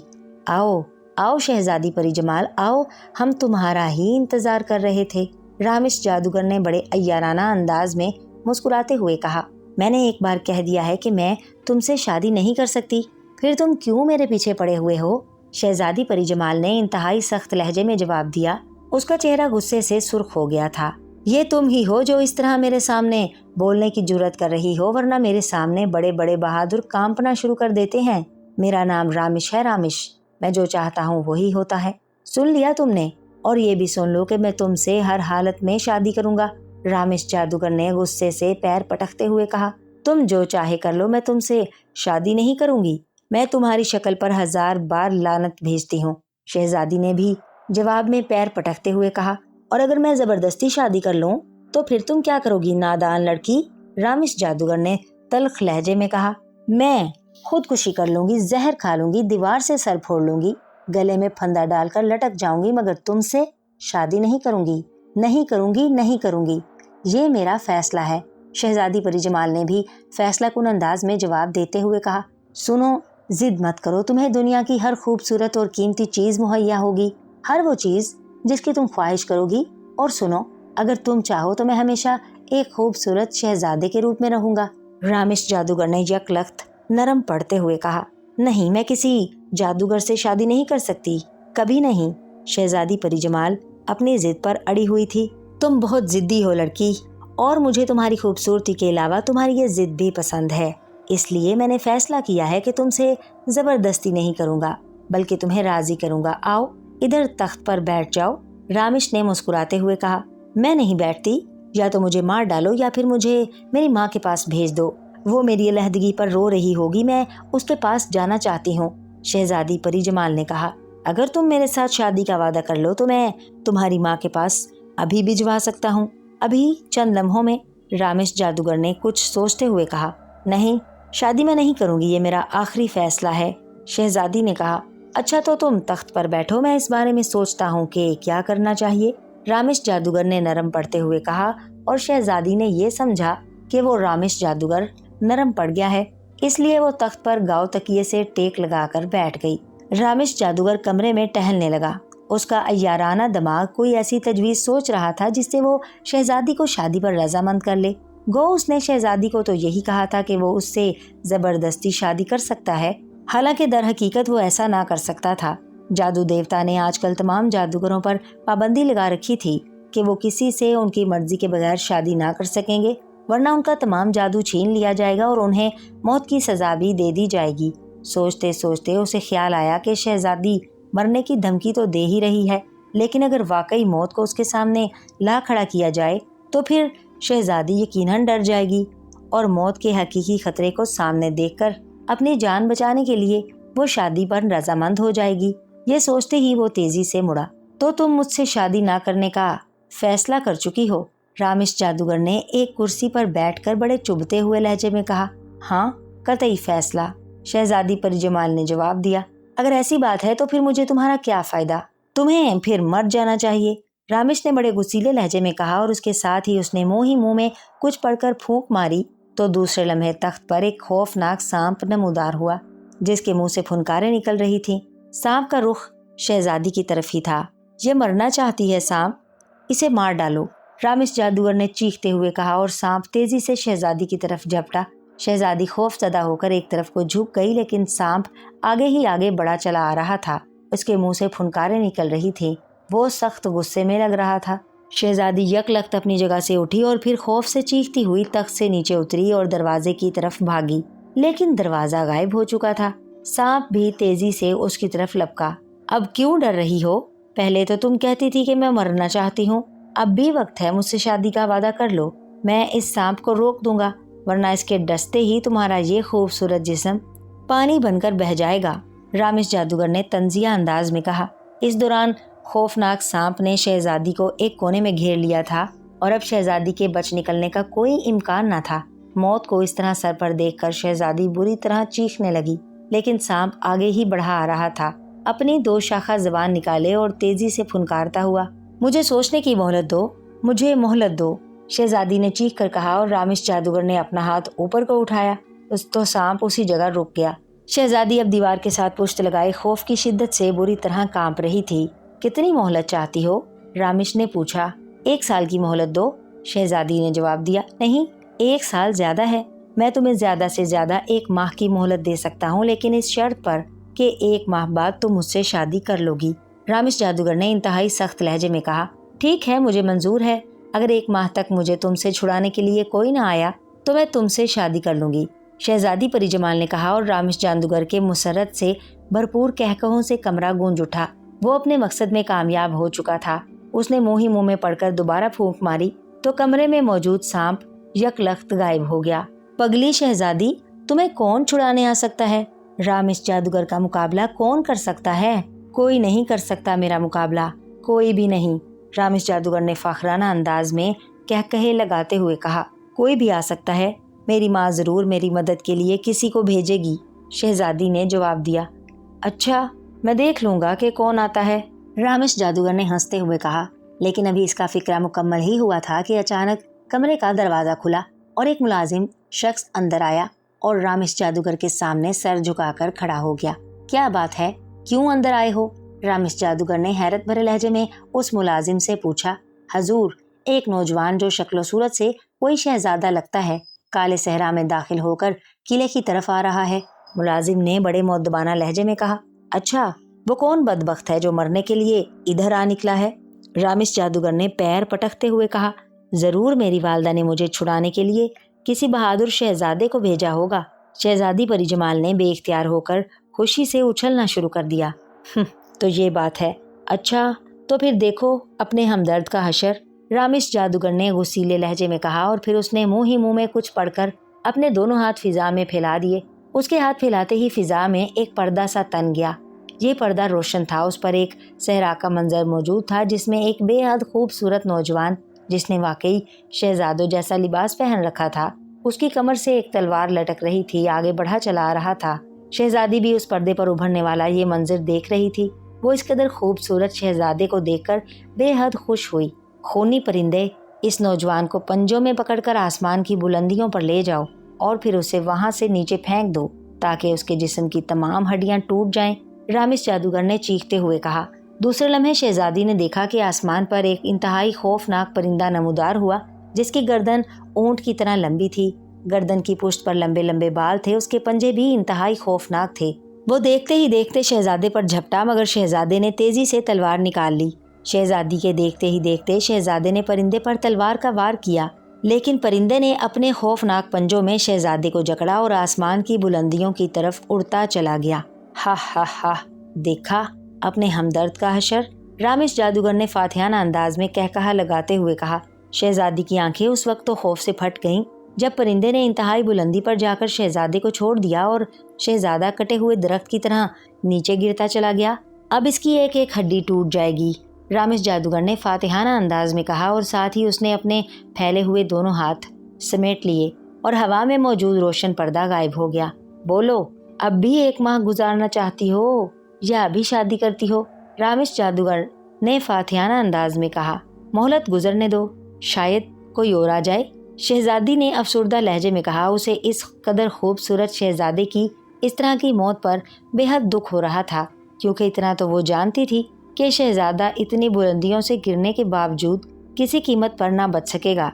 آؤ آؤ شہزادی پری جمال، آؤ، ہم تمہارا ہی انتظار کر رہے تھے، رامش جادوگر نے بڑے عیارانہ انداز میں مسکراتے ہوئے کہا۔ میں نے ایک بار کہہ دیا ہے کہ میں تم سے شادی نہیں کر سکتی، پھر تم کیوں میرے پیچھے پڑے ہوئے ہو؟ شہزادی پری جمال نے انتہائی سخت لہجے میں جواب دیا۔ اس کا چہرہ غصے سے سرخ ہو گیا تھا۔ یہ تم ہی ہو جو اس طرح میرے سامنے بولنے کی جرات کر رہی ہو، ورنہ میرے سامنے بڑے بڑے بہادر کانپنا شروع کر دیتے ہیں۔ میرا نام رامش ہے، رامش، میں جو چاہتا ہوں وہی ہوتا ہے۔ سن لیا تم نے؟ اور یہ بھی سن لو کہ میں تم سے ہر حالت میں شادی کروں گا۔ رامش جادوگر نے غصے سے پیر پٹکتے ہوئے کہا، تم جو چاہے کر لو، میں تم سے شادی نہیں کروں گی۔ میں تمہاری شکل پر 1000 بار لعنت بھیجتی ہوں۔ شہزادی نے بھی جواب میں پیر پٹکتے ہوئے کہا، اور اگر میں زبردستی شادی کر لوں تو پھر تم کیا کرو گی نادان لڑکی؟ رامش جادوگر نے تلخ لہجے میں کہا، میں خودکشی کر لوں گی، زہر کھا لوں گی، دیوار سے سر پھوڑ لوں گی، گلے میں پھندا ڈال کر لٹک جاؤں گی، مگر تم سے شادی نہیں کروں گی، نہیں کروں گی، نہیں کروں گی۔ یہ میرا فیصلہ ہے۔ شہزادی پری جمال نے بھی فیصلہ کن انداز میں جواب دیتے ہوئے کہا، سنو، ضد مت کرو، تمہیں دنیا کی ہر خوبصورت اور قیمتی چیز مہیا ہوگی، ہر وہ چیز جس کی تم خواہش کرو گی۔ اور سنو، اگر تم چاہو تو میں ہمیشہ ایک خوبصورت شہزادے کے روپ میں رہوں گا۔ رامش جادوگر نے یک لخت نرم پڑتے ہوئے کہا، نہیں، میں کسی جادوگر سے شادی نہیں کر سکتی، کبھی نہیں۔ شہزادی پری جمال اپنی ضد پر اڑی ہوئی تھی۔ تم بہت ضدی ہو لڑکی، اور مجھے تمہاری خوبصورتی کے علاوہ تمہاری یہ ضد بھی پسند ہے، اس لیے میں نے فیصلہ کیا ہے کہ تم سے زبردستی نہیں کروں گا، بلکہ تمہیں راضی کروں گا۔ آؤ ادھر تخت پر بیٹھ جاؤ۔ رامش نے مسکراتے ہوئے کہا، میں نہیں بیٹھتی، یا تو مجھے مار ڈالو یا پھر مجھے میری ماں کے پاس بھیج دو، وہ میری علیحدگی پر رو رہی ہوگی، میں اس کے پاس جانا چاہتی ہوں۔ شہزادی پری جمال نے کہا، اگر تم میرے ساتھ شادی کا وعدہ کر لو تو میں تمہاری ماں کے پاس ابھی بھجوا سکتا ہوں، ابھی چند لمحوں میں۔ رامش جادوگر نے کچھ سوچتے ہوئے کہا، نہیں، شادی میں نہیں کروں گی، یہ میرا آخری فیصلہ ہے۔ شہزادی نے کہا، اچھا تو تم تخت پر بیٹھو، میں اس بارے میں سوچتا ہوں کہ کیا کرنا چاہیے۔ رامش جادوگر نے نرم پڑتے ہوئے کہا، اور شہزادی نے یہ سمجھا کہ وہ رامش جادوگر نرم پڑ گیا ہے، اس لیے وہ تخت پر گاؤ تکیے سے ٹیک لگا کر بیٹھ گئی۔ رامش جادوگر کمرے میں ٹہلنے لگا۔ اس کا عیارانہ دماغ کوئی ایسی تجویز سوچ رہا تھا جس سے وہ شہزادی کو شادی پر رضامند کر لے۔ گو اس نے شہزادی کو تو یہی کہا تھا کہ وہ اس سے زبردستی شادی کر سکتا ہے، حالانکہ در حقیقت وہ ایسا نہ کر سکتا تھا۔ جادو دیوتا نے آج کل تمام جادوگروں پر پابندی لگا رکھی تھی کہ وہ کسی سے ان کی مرضی کے بغیر شادی نہ کر سکیں گے، ورنہ ان کا تمام جادو چھین لیا جائے گا اور انہیں موت کی سزا بھی دے دی جائے گی۔ سوچتے سوچتے اسے خیال آیا کہ شہزادی مرنے کی دھمکی تو دے ہی رہی ہے، لیکن اگر واقعی موت کو اس کے سامنے لا کھڑا کیا جائے تو پھر شہزادی یقیناً ڈر جائے گی، اور موت کے حقیقی خطرے کو سامنے دیکھ کر اپنی جان بچانے کے لیے وہ شادی پر رضامند ہو جائے گی۔ یہ سوچتے ہی وہ تیزی سے مڑا، تو تم مجھ سے شادی نہ کرنے کا فیصلہ کر چکی ہو؟ رامش جادوگر نے ایک کرسی پر بیٹھ کر بڑے چبھتے ہوئے لہجے میں کہا، ہاں، قطعی فیصلہ۔ شہزادی پری جمال نے جواب دیا، اگر ایسی بات ہے تو پھر مجھے تمہارا کیا فائدہ، تمہیں پھر مر جانا چاہیے۔ رامش نے بڑے غصیلے لہجے میں کہا، اور اس کے ساتھ ہی اس نے منہ میں کچھ پڑھ کر پھونک ماری تو دوسرے لمحے تخت پر ایک خوفناک سانپ نمودار ہوا جس کے منہ سے پھنکاریں نکل رہی تھیں۔ سانپ کا رخ شہزادی کی طرف ہی تھا۔ یہ مرنا چاہتی ہے سانپ، اسے مار ڈالو، رامش جادوگر نے چیختے ہوئے کہا، اور سانپ تیزی سے شہزادی کی طرف جھپٹا۔ شہزادی خوف زدہ ہو کر ایک طرف کو جھک گئی، لیکن سانپ آگے ہی آگے بڑا چلا آ رہا تھا۔ اس کے منہ سے پھنکاریں نکل رہی تھیں، وہ سخت غصے میں لگ رہا تھا۔ شہزادی یک لخت اپنی جگہ سے اٹھی اور پھر خوف سے چیختی ہوئی تخت سے نیچے اتری اور دروازے کی طرف بھاگی، لیکن دروازہ غائب ہو چکا تھا۔ سانپ بھی تیزی سے اس کی طرف لپکا۔ اب کیوں ڈر رہی ہو؟ پہلے تو تم کہتی تھی کہ میں مرنا چاہتی ہوں، اب بھی وقت ہے، مجھ سے شادی کا وعدہ کر لو، میں اس سانپ کو روک دوں گا، ورنہ اس کے ڈستے ہی تمہارا یہ خوبصورت جسم پانی بن کر بہہ جائے گا، رامش جادوگر نے طنزیہ انداز میں کہا۔ اس دوران خوفناک سانپ نے شہزادی کو ایک کونے میں گھیر لیا تھا، اور اب شہزادی کے بچ نکلنے کا کوئی امکان نہ تھا۔ موت کو اس طرح سر پر دیکھ کر شہزادی بری طرح چیخنے لگی، لیکن سانپ آگے ہی بڑھا آ رہا تھا۔ اپنی 2 شاخہ زبان نکالے اور تیزی سے پھنکارتا ہوا، مجھے سوچنے کی مہلت دو، مجھے مہلت دو، شہزادی نے چیخ کر کہا، اور رامش جادوگر نے اپنا ہاتھ اوپر کو اٹھایا تو سانپ اسی جگہ رک گیا۔ شہزادی اب دیوار کے ساتھ پشت لگائے خوف کی شدت سے بری طرح کانپ رہی تھی۔ کتنی مہلت چاہتی ہو؟ رامش نے پوچھا۔ 1 سال کی مہلت دو، شہزادی نے جواب دیا۔ نہیں، 1 سال زیادہ ہے، میں تمہیں زیادہ سے زیادہ 1 ماہ کی مہلت دے سکتا ہوں، لیکن اس شرط پر کہ 1 ماہ بعد تم مجھ سے شادی کر لو گی۔ रामिश जादूगर ने इंतहाई सख्त लहजे में कहा, ठीक है, मुझे मंजूर है। अगर 1 माह तक मुझे तुमसे छुड़ाने के लिए कोई ना आया तो मैं तुमसे शादी कर लूंगी, शहजादी परी जमाल ने कहा। और रामिश जादूगर के मुसर्रत से भरपूर कहकहों से कमरा गूंज उठा। वो अपने मकसद में कामयाब हो चुका था। उसने मुंह ही मुंह में पड़कर दोबारा फूंक मारी तो कमरे में मौजूद सांप यकलख्त गायब हो गया। पगली शहजादी, तुम्हें कौन छुड़ाने आ सकता है? रामिश जादूगर का मुकाबला कौन कर सकता है? कोई नहीं कर सकता मेरा मुकाबला, कोई भी नहीं, रामिश जादूगर ने फखराना अंदाज में कहकहे लगाते हुए कहा। कोई भी आ सकता है, मेरी माँ जरूर मेरी मदद के लिए किसी को भेजेगी, शहजादी ने जवाब दिया। अच्छा, मैं देख लूंगा कि कौन आता है, रामिश जादूगर ने हंसते हुए कहा। लेकिन अभी इसका फिक्रा मुकम्मल ही हुआ था कि अचानक कमरे का दरवाजा खुला और एक मुलाजिम शख्स अंदर आया और रामिश जादूगर के सामने सर झुकाकर खड़ा हो गया। क्या बात है, क्यों अंदर आए हो? रामिश जादूगर ने हैरत भरे लहजे में उस मुलाजिम से पूछा। हजूर, एक नौजवान जो शक्लो सूरत से कोई शहजादा लगता है, काले सहरा में दाखिल होकर किले की तरफ आ रहा है, मुलाजिम ने बड़े मुअद्दबाना लहजे में कहा। अच्छा, वो कौन बदबख्त है जो मरने के लिए इधर आ निकला है? रामिश जादूगर ने पैर पटकते हुए कहा। जरूर मेरी वालदा ने मुझे छुड़ाने के लिए किसी बहादुर शहजादे को भेजा होगा, शहजादी परी जमाल ने बेइख्तियार होकर खुशी से उछलना शुरू कर दिया। तो ये बात है, अच्छा तो फिर देखो अपने हमदर्द का हशर, रामिश जादूगर ने गुस्सीले लहजे में कहा। और फिर उसने मुंह ही मुंह में कुछ पढ़कर अपने दोनों हाथ फिजा में फैला दिए। उसके हाथ फैलाते ही फिजा में एक पर्दा सा तन गया। ये पर्दा रोशन था, उस पर एक सहरा का मंजर मौजूद था जिसमें एक बेहद खूबसूरत नौजवान, जिसने वाकई शहजादों जैसा लिबास पहन रखा था, उसकी कमर से एक तलवार लटक रही थी, आगे बढ़ा चला आ रहा था। शहजादी भी उस पर्दे पर उभरने वाला ये मंजर देख रही थी। वो इस कदर खूबसूरत शहजादे को देखकर बेहद खुश हुई। खूनी परिंदे, इस नौजवान को पंजों में पकड़कर आसमान की बुलंदियों पर ले जाओ और फिर उसे वहां से नीचे फेंक दो ताकि उसके जिस्म की तमाम हड्डियां टूट जाएं, रामिश जादूगर ने चीखते हुए कहा। दूसरे लम्हे शहजादी ने देखा कि आसमान पर एक इंतहाई खौफनाक परिंदा नमूदार हुआ, जिसकी गर्दन ऊंट की तरह लंबी थी। गर्दन की पुष्ट पर लंबे लंबे बाल थे, उसके पंजे भी इंतहाई खौफनाक थे। वो देखते ही देखते शहजादे पर झपटा, मगर शहजादे ने तेजी से तलवार निकाल ली। शहजादी के देखते ही देखते शहजादे ने परिंदे पर तलवार का वार किया, लेकिन परिंदे ने अपने खौफनाक पंजों में शहजादे को जकड़ा और आसमान की बुलंदियों की तरफ उड़ता चला गया। हा हा हा, देखा अपने हमदर्द का हशर, रामिश जादूगर ने फातिहाना अंदाज में कहकहा लगाते हुए कहा। शहजादी की आंखें उस वक्त तो खौफ से फट गईं जब परिंदे ने इंतहाई बुलंदी पर जाकर शहजादे को छोड़ दिया और शहजादा कटे हुए दरख्त की तरह नीचे गिरता चला गया। अब इसकी एक एक हड्डी टूट जाएगी, रामिश जादूगर ने फातिहाना अंदाज में कहा और साथ ही उसने अपने फैले हुए दोनों हाथ समेट लिए और हवा में मौजूद रोशन पर्दा गायब हो गया। बोलो, अब भी 1 माह गुजारना चाहती हो या अभी शादी करती हो? रामिश जादूगर ने फातिहाना अंदाज में कहा। मोहलत गुजरने दो, शायद कोई और आ जाए, शहजादी ने अफसुर्दा लहजे में कहा। उसे इस कदर खूबसूरत शहजादे की इस तरह की मौत पर बेहद दुख हो रहा था, क्योंकि इतना तो वो जानती थी कि शहजादा इतनी बुलंदियों से गिरने के बावजूद किसी कीमत पर ना बच सकेगा।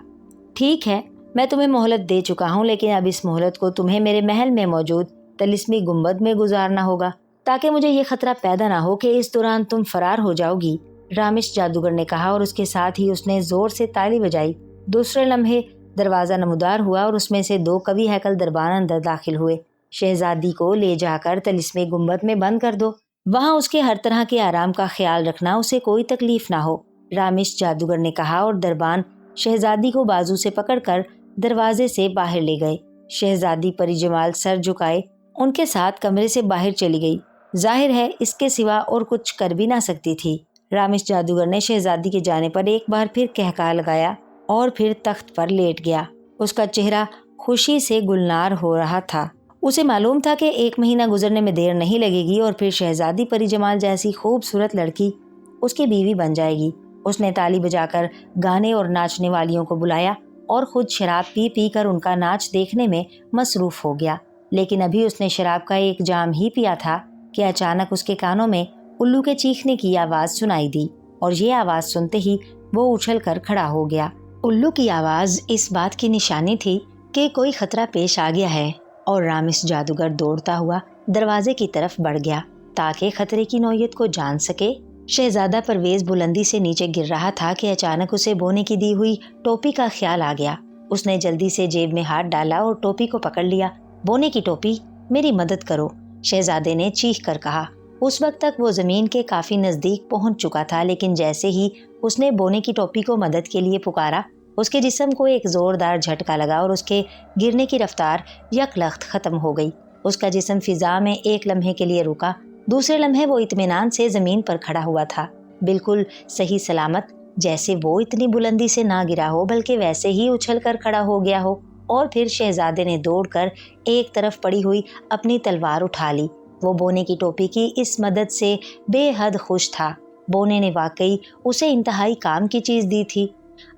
ठीक है, मैं तुम्हें मोहलत दे चुका हूँ, लेकिन अब इस मोहलत को तुम्हें मेरे महल में मौजूद तलिस्मी गुंबद में गुजारना होगा, ताकि मुझे ये खतरा पैदा ना हो कि इस दौरान तुम फरार हो जाओगी, रामिश जादूगर ने कहा। और उसके साथ ही उसने जोर से ताली बजाई। दूसरे लम्हे दरवाजा नमूदार हुआ और उसमें से 2 कवि हैकल दरबान अंदर दाखिल हुए। शहजादी को ले जाकर तलिस्मे गुंबद में बंद कर दो, वहां उसके हर तरह के आराम का ख्याल रखना, उसे कोई तकलीफ ना हो, रामिश जादूगर ने कहा। और दरबान शहजादी को बाजू से पकड़कर दरवाजे से बाहर ले गए। शहजादी परी जमाल सर झुकाए उनके साथ कमरे से बाहर चली गई। जाहिर है इसके सिवा और कुछ कर भी ना सकती थी। रामिश जादूगर ने शहजादी के जाने पर एक बार फिर कहका लगाया और फिर तख्त पर लेट गया। उसका चेहरा खुशी से गुलनार हो रहा था। उसे मालूम था कि 1 महीना गुजरने में देर नहीं लगेगी और फिर शहजादी परी जमाल जैसी खूबसूरत लड़की उसकी बीवी बन जाएगी। उसने ताली बजाकर गाने और नाचने वालियों को बुलाया और खुद शराब पी पी कर उनका नाच देखने में मसरूफ हो गया। लेकिन अभी उसने शराब का एक जाम ही पिया था कि अचानक उसके कानों में उल्लू के चीखने की आवाज सुनाई दी और ये आवाज सुनते ही वो उछल कर खड़ा हो गया। उल्लू की आवाज इस बात की निशानी थी कि कोई खतरा पेश आ गया है और रामिश जादूगर दौड़ता हुआ दरवाजे की तरफ बढ़ गया ताकि खतरे की नौयत को जान सके शहजादा परवेज बुलंदी से नीचे गिर रहा था कि अचानक उसे बोने की दी हुई टोपी का ख्याल आ गया। उसने जल्दी से जेब में हाथ डाला और टोपी को पकड़ लिया। बोने की टोपी, मेरी मदद करो, शहजादे ने चीख कर कहा। उस वक्त तक वो जमीन के काफी नजदीक पहुंच चुका था, लेकिन जैसे ही उसने बोने की टोपी को मदद के लिए पुकारा, उसके जिस्म को एक जोरदार झटका लगा और उसके गिरने की रफ्तार यकलख्त खत्म हो गई। उसका जिस्म फिजा में एक लम्हे के लिए रुका। दूसरे लम्हे वो इत्मीनान से जमीन पर खड़ा हुआ था, बिल्कुल सही सलामत, जैसे वो इतनी बुलंदी से ना गिरा हो बल्कि वैसे ही उछल कर खड़ा हो गया हो। और फिर शहजादे ने दौड़कर एक तरफ पड़ी हुई अपनी तलवार उठा ली। वो बोने की टोपी की इस मदद से बेहद खुश था। बोने ने वाकई उसे इंतहाई काम की चीज दी थी।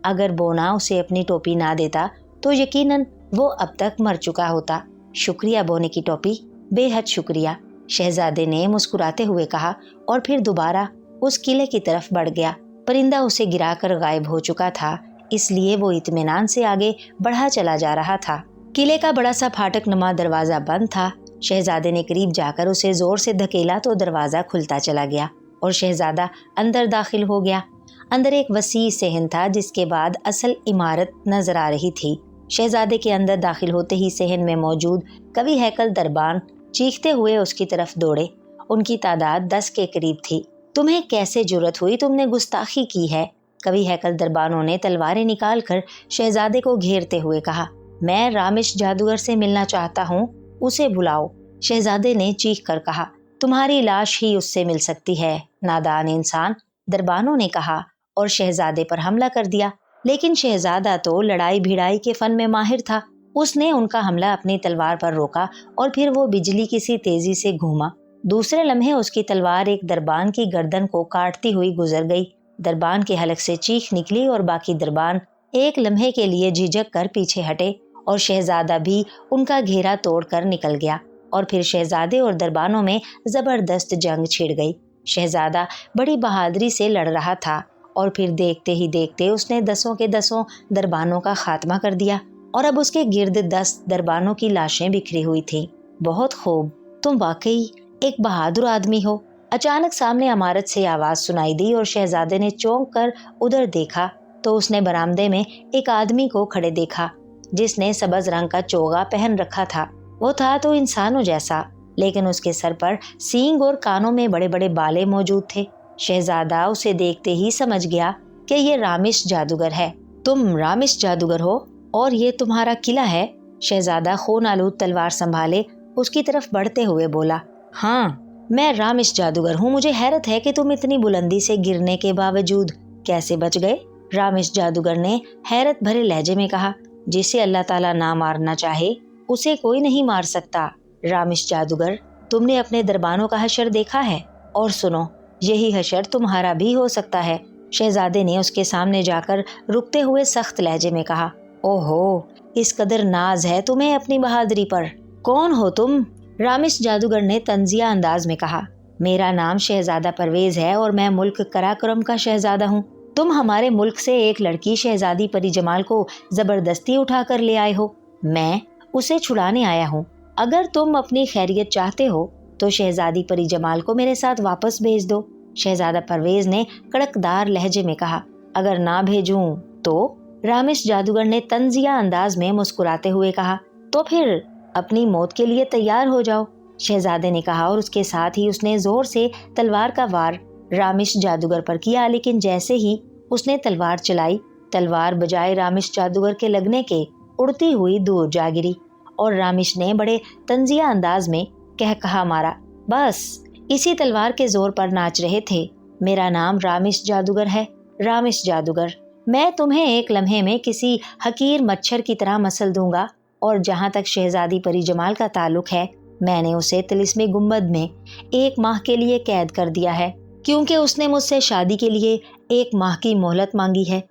अगर बोना उसे अपनी टोपी ना देता तो यकीनन वो अब तक मर चुका होता। शुक्रिया बोने की टोपी, बेहद शुक्रिया, शहजादे ने मुस्कुराते हुए कहा और फिर दोबारा उस किले की तरफ बढ़ गया। परिंदा उसे गिराकर गायब हो चुका था, इसलिए वो इत्मीनान से आगे बढ़ा चला जा रहा था। किले का बड़ा सा फाटक नुमा दरवाजा बंद था। शहजादे ने करीब जाकर उसे जोर से धकेला तो दरवाजा खुलता चला गया और शहजादा अंदर दाखिल हो गया। अंदर एक वसी सहन था, जिसके बाद असल इमारत नजर आ रही थी। शहजादे के अंदर दाखिल होते ही सहन में मौजूद कवि हैकल दरबान चीखते हुए उसकी तरफ दौड़े। उनकी तादाद 10 के करीब थी। तुम्हें कैसे जुर्रत हुई, तुमने गुस्ताखी की है, कवि हैकल दरबानों ने तलवारें निकाल कर शहजादे को घेरते हुए कहा। मैं रामिश जादूगर से मिलना चाहता हूँ, उसे बुलाओ, शहजादे ने चीख कर कहा। तुम्हारी लाश ही उससे मिल सकती है, नादान इंसान, दरबानों ने कहा और शहजादे पर हमला कर दिया। लेकिन शहजादा तो लड़ाई भिड़ाई के फन में माहिर था। उसने उनका हमला अपनी तलवार पर रोका और फिर वो बिजली की सी तेजी से घूमा। दूसरे लम्हे उसकी तलवार एक दरबान की गर्दन को काटती हुई गुजर गई। दरबान के हलक से चीख निकली और बाकी दरबान एक लम्हे के लिए झिझक कर पीछे हटे और शहजादा भी उनका घेरा तोड़कर निकल गया और फिर शहजादे और दरबानों में जबरदस्त जंग छिड़ गई। शहजादा बड़ी बहादुरी से लड़ रहा था और फिर देखते ही देखते उसने 10 के 10 दरबानों का खात्मा कर दिया और अब उसके गिर्द 10 दरबानों की लाशें बिखरी हुई थीं। बहुत खूब, तुम वाकई एक बहादुर आदमी हो। अचानक सामने इमारत से आवाज सुनाई दी और शहजादे ने चौंक कर उधर देखा तो उसने बरामदे में एक आदमी को खड़े देखा, जिसने सबज रंग का चोगा पहन रखा था। वो था तो इंसानों जैसा, लेकिन उसके सर पर सींग और कानों में बड़े बड़े बाले मौजूद थे। शहजादा उसे देखते ही समझ गया कि ये रामिश जादूगर है। तुम रामिश जादूगर हो और ये तुम्हारा किला है? शहजादा खून आलूद तलवार संभाले उसकी तरफ बढ़ते हुए बोला। हाँ, मैं रामिश जादूगर हूँ। मुझे हैरत है कि तुम इतनी बुलंदी से गिरने के बावजूद कैसे बच गए। रामिश जादूगर ने हैरत भरे लहजे में कहा। जिसे अल्लाह ताला ना मारना चाहे उसे कोई नहीं मार सकता। रामिश जादूगर, तुमने अपने दरबानों का हशर देखा है? और सुनो, यही हशर तुम्हारा भी हो सकता है। शहजादे ने उसके सामने जाकर रुकते हुए सख्त लहजे में कहा। ओहो, इस कदर नाज है तुम्हें अपनी बहादुरी पर। कौन हो तुम? रामिश जादूगर ने तंजिया अंदाज में कहा। मेरा नाम शहजादा परवेज है और मैं मुल्क कराक्रम का शहजादा हूँ। तुम हमारे मुल्क से एक लड़की शहजादी परी जमाल को जबरदस्ती उठा कर ले आए हो। मैं उसे छुड़ाने आया हूँ। अगर तुम अपनी खैरियत चाहते हो तो शहजादी परी जमाल को मेरे साथ वापस भेज दो, शहजादा परवेज ने कड़कदार लहजे में कहा। अगर ना भेजूं तो? रामिश जादूगर ने तंजिया अंदाज में मुस्कुराते हुए कहा। तो फिर अपनी मौत के लिए तैयार हो जाओ, शहजादे ने कहा और उसके साथ ही उसने जोर से तलवार का वार रामिश जादूगर पर किया। लेकिन जैसे ही उसने तलवार चलाई, तलवार बजाय रामिश जादूगर के लगने के उड़ती हुई दूर जा गिरी और रामिश ने बड़े तंजिया अंदाज में कहा मारा। बस इसी तलवार के जोर पर नाच रहे थे। मेरा नाम रामिश जादूगर है, रामिश जादूगर। मैं तुम्हें एक लम्हे में किसी हकीर मच्छर की तरह मसल दूंगा। और जहाँ तक शहजादी परी जमाल का ताल्लुक है, मैंने उसे तिलिस्मी गुंबद में 1 माह के लिए कैद कर दिया है, क्योंकि उसने मुझसे शादी के लिए 1 माह की मोहलत मांगी है।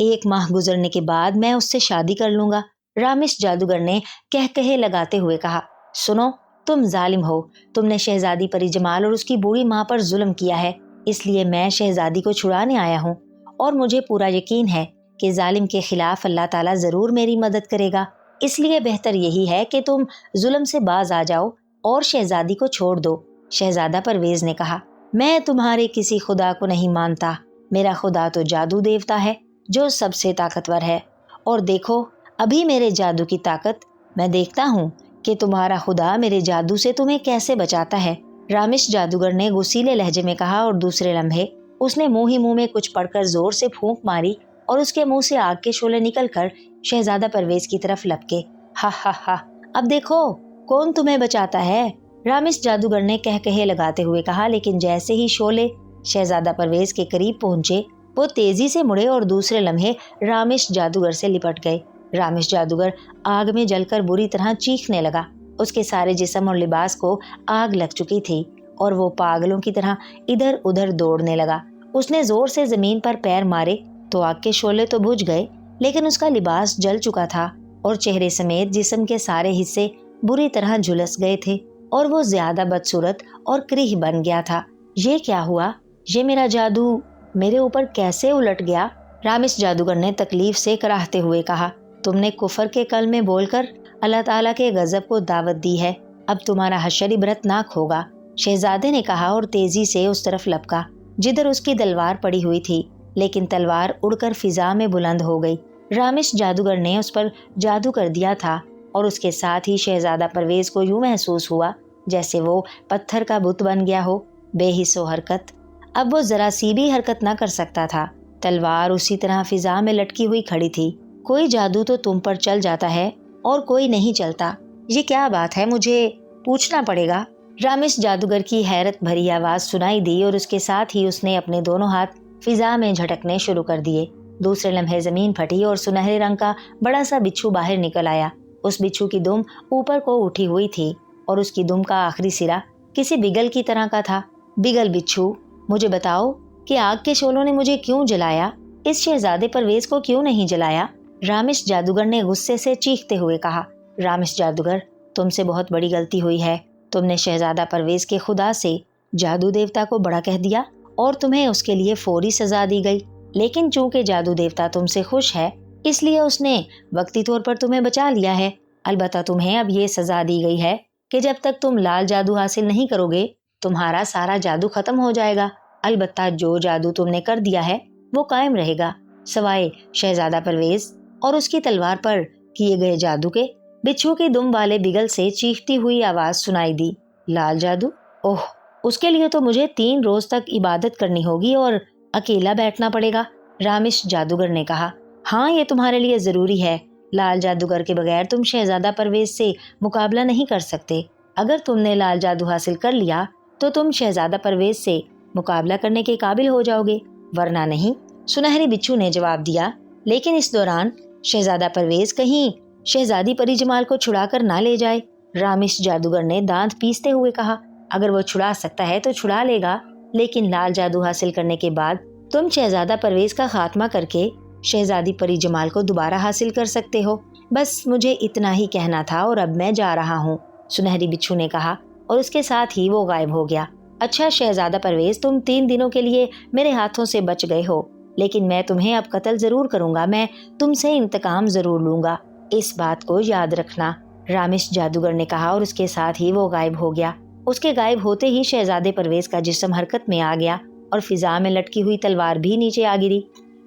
1 माह गुजरने के बाद मैं उससे शादी कर लूंगा, रामिश जादूगर ने कहकहे लगाते हुए कहा। सुनो, तुम जालिम हो। तुमने शहजादी परी जमाल और उसकी बूढ़ी माँ पर जुल्म किया है, इसलिए मैं शहजादी को छुड़ाने आया हूँ और मुझे पूरा यकीन है कि जालिम के खिलाफ अल्लाह ताला जरूर मेरी मदद करेगा। इसलिए बेहतर यही है कि तुम जुल्म से बाज आ जाओ और शहजादी को छोड़ दो, शहजादा परवेज ने कहा। میں تمہارے کسی خدا کو نہیں مانتا. میرا خدا تو جادو دیوتا ہے جو سب سے طاقتور ہے. اور دیکھو ابھی میرے جادو کی طاقت. میں دیکھتا ہوں کہ تمہارا خدا میرے جادو سے تمہیں کیسے بچاتا ہے. رامش جادوگر نے غصیلے لہجے میں کہا اور دوسرے لمحے اس نے منہ ہی منہ میں کچھ پڑھ کر زور سے پھونک ماری اور اس کے منہ سے آگ کے شعلے نکل کر شہزادہ پرویز کی طرف لپکے. ہا ہا ہا, اب دیکھو کون تمہیں بچاتا ہے, رامش جادوگر نے کہے لگاتے ہوئے کہا. لیکن جیسے ہی شعلے شہزادہ پرویز کے قریب پہنچے وہ تیزی سے مڑے اور دوسرے لمحے رامش جادوگر سے لپٹ گئے. رامش جادوگر آگ میں جل کر بری طرح چیخنے لگا. اس کے سارے جسم اور لباس کو آگ لگ چکی تھی اور وہ پاگلوں کی طرح ادھر ادھر دوڑنے لگا. اس نے زور سے زمین پر پیر مارے تو آگ کے شعلے تو بجھ گئے, لیکن اس کا لباس جل چکا تھا اور چہرے سمیت جسم کے سارے حصے بری طرح جھلس گئے تھے اور وہ زیادہ بدصورت اور کریہ بن گیا تھا. یہ کیا ہوا؟ یہ میرا جادو میرے اوپر کیسے الٹ گیا؟ رامش جادوگر نے تکلیف سے کراہتے ہوئے کہا. تم نے کفر کے کلمے بول کر اللہ تعالیٰ کے غضب کو دعوت دی ہے. اب تمہارا حشر عبرتناک ہوگا, شہزادے نے کہا اور تیزی سے اس طرف لپکا جدھر اس کی تلوار پڑی ہوئی تھی. لیکن تلوار اڑ کر فضا میں بلند ہو گئی. رامش جادوگر نے اس پر جادو کر دیا تھا اور اس کے ساتھ ہی شہزادہ پرویز کو یوں محسوس ہوا جیسے وہ پتھر کا بت بن گیا ہو, بے حس و حرکت. اب وہ ذرا سی بھی حرکت نہ کر سکتا تھا. تلوار اسی طرح فضا میں لٹکی ہوئی کھڑی تھی. کوئی جادو تو تم پر چل جاتا ہے اور کوئی نہیں چلتا. یہ کیا بات ہے, مجھے پوچھنا پڑے گا. رامش جادوگر کی حیرت بھری آواز سنائی دی اور اس کے ساتھ ہی اس نے اپنے دونوں ہاتھ فضا میں جھٹکنے شروع کر دیے. دوسرے لمحے زمین پھٹی اور سنہرے رنگ کا بڑا سا بچھو باہر نکل آیا. اس بچھو کی دم اوپر کو اٹھی ہوئی تھی اور اس کی دم کا آخری سرا کسی بگل کی طرح کا تھا. بگل بچھو, مجھے بتاؤ کہ آگ کے شعلوں نے مجھے کیوں جلایا, اس شہزادے پرویز کو کیوں نہیں جلایا؟ رامش جادوگر نے غصے سے چیختے ہوئے کہا. رامش جادوگر, تم سے بہت بڑی غلطی ہوئی ہے. تم نے شہزادہ پرویز کے خدا سے جادو دیوتا کو بڑا کہہ دیا اور تمہیں اس کے لیے فوری سزا دی گئی. لیکن چونکہ جادو دیوتا تم سے خوش ہے اس لیے اس نے وقتی طور پر تمہیں بچا لیا ہے. البتہ تمہیں اب یہ سزا دی گئی ہے کہ جب تک تم لال جادو حاصل نہیں کرو گے تمہارا سارا جادو ختم ہو جائے گا. البتہ جو جادو تم نے کر دیا ہے وہ قائم رہے گا سوائے شہزادہ پرویز اور اس کی تلوار پر کیے گئے جادو کے. بچھو کی دم والے بگل سے چیختی ہوئی آواز سنائی دی. لال جادو؟ اوہ, اس کے لیے تو مجھے 3 روز تک عبادت کرنی ہوگی اور اکیلا بیٹھنا پڑے گا, رامش جادوگر نے کہا. ہاں, یہ تمہارے لیے ضروری ہے. لال جادوگر کے بغیر تم شہزادہ پرویز سے مقابلہ نہیں کر سکتے. اگر تم نے لال جادو حاصل کر لیا تو تم شہزادہ پرویز سے مقابلہ کرنے کے قابل ہو جاؤ گے, ورنہ نہیں, سنہری بچھو نے جواب دیا. لیکن اس دوران شہزادہ پرویز کہیں شہزادی پری جمال کو چھڑا کر نہ لے جائے, رامش جادوگر نے دانت پیستے ہوئے کہا. اگر وہ چھڑا سکتا ہے تو چھڑا لے گا, لیکن لال جادو حاصل کرنے کے بعد تم شہزادہ پرویز کا خاتمہ کر کے شہزادی پری جمال کو دوبارہ حاصل کر سکتے ہو. بس مجھے اتنا ہی کہنا تھا اور اب میں جا رہا ہوں, سنہری بچھو نے کہا اور اس کے ساتھ ہی وہ غائب ہو گیا. اچھا شہزادہ پرویز, تم 3 دنوں کے لیے میرے ہاتھوں سے بچ گئے ہو, لیکن میں تمہیں اب قتل ضرور کروں گا. میں تم سے انتقام ضرور لوں گا, اس بات کو یاد رکھنا, رامش جادوگر نے کہا اور اس کے ساتھ ہی وہ غائب ہو گیا. اس کے غائب ہوتے ہی شہزادے پرویز کا جسم حرکت میں آ گیا اور فضا میں لٹکی ہوئی تلوار بھی نیچے آ گری.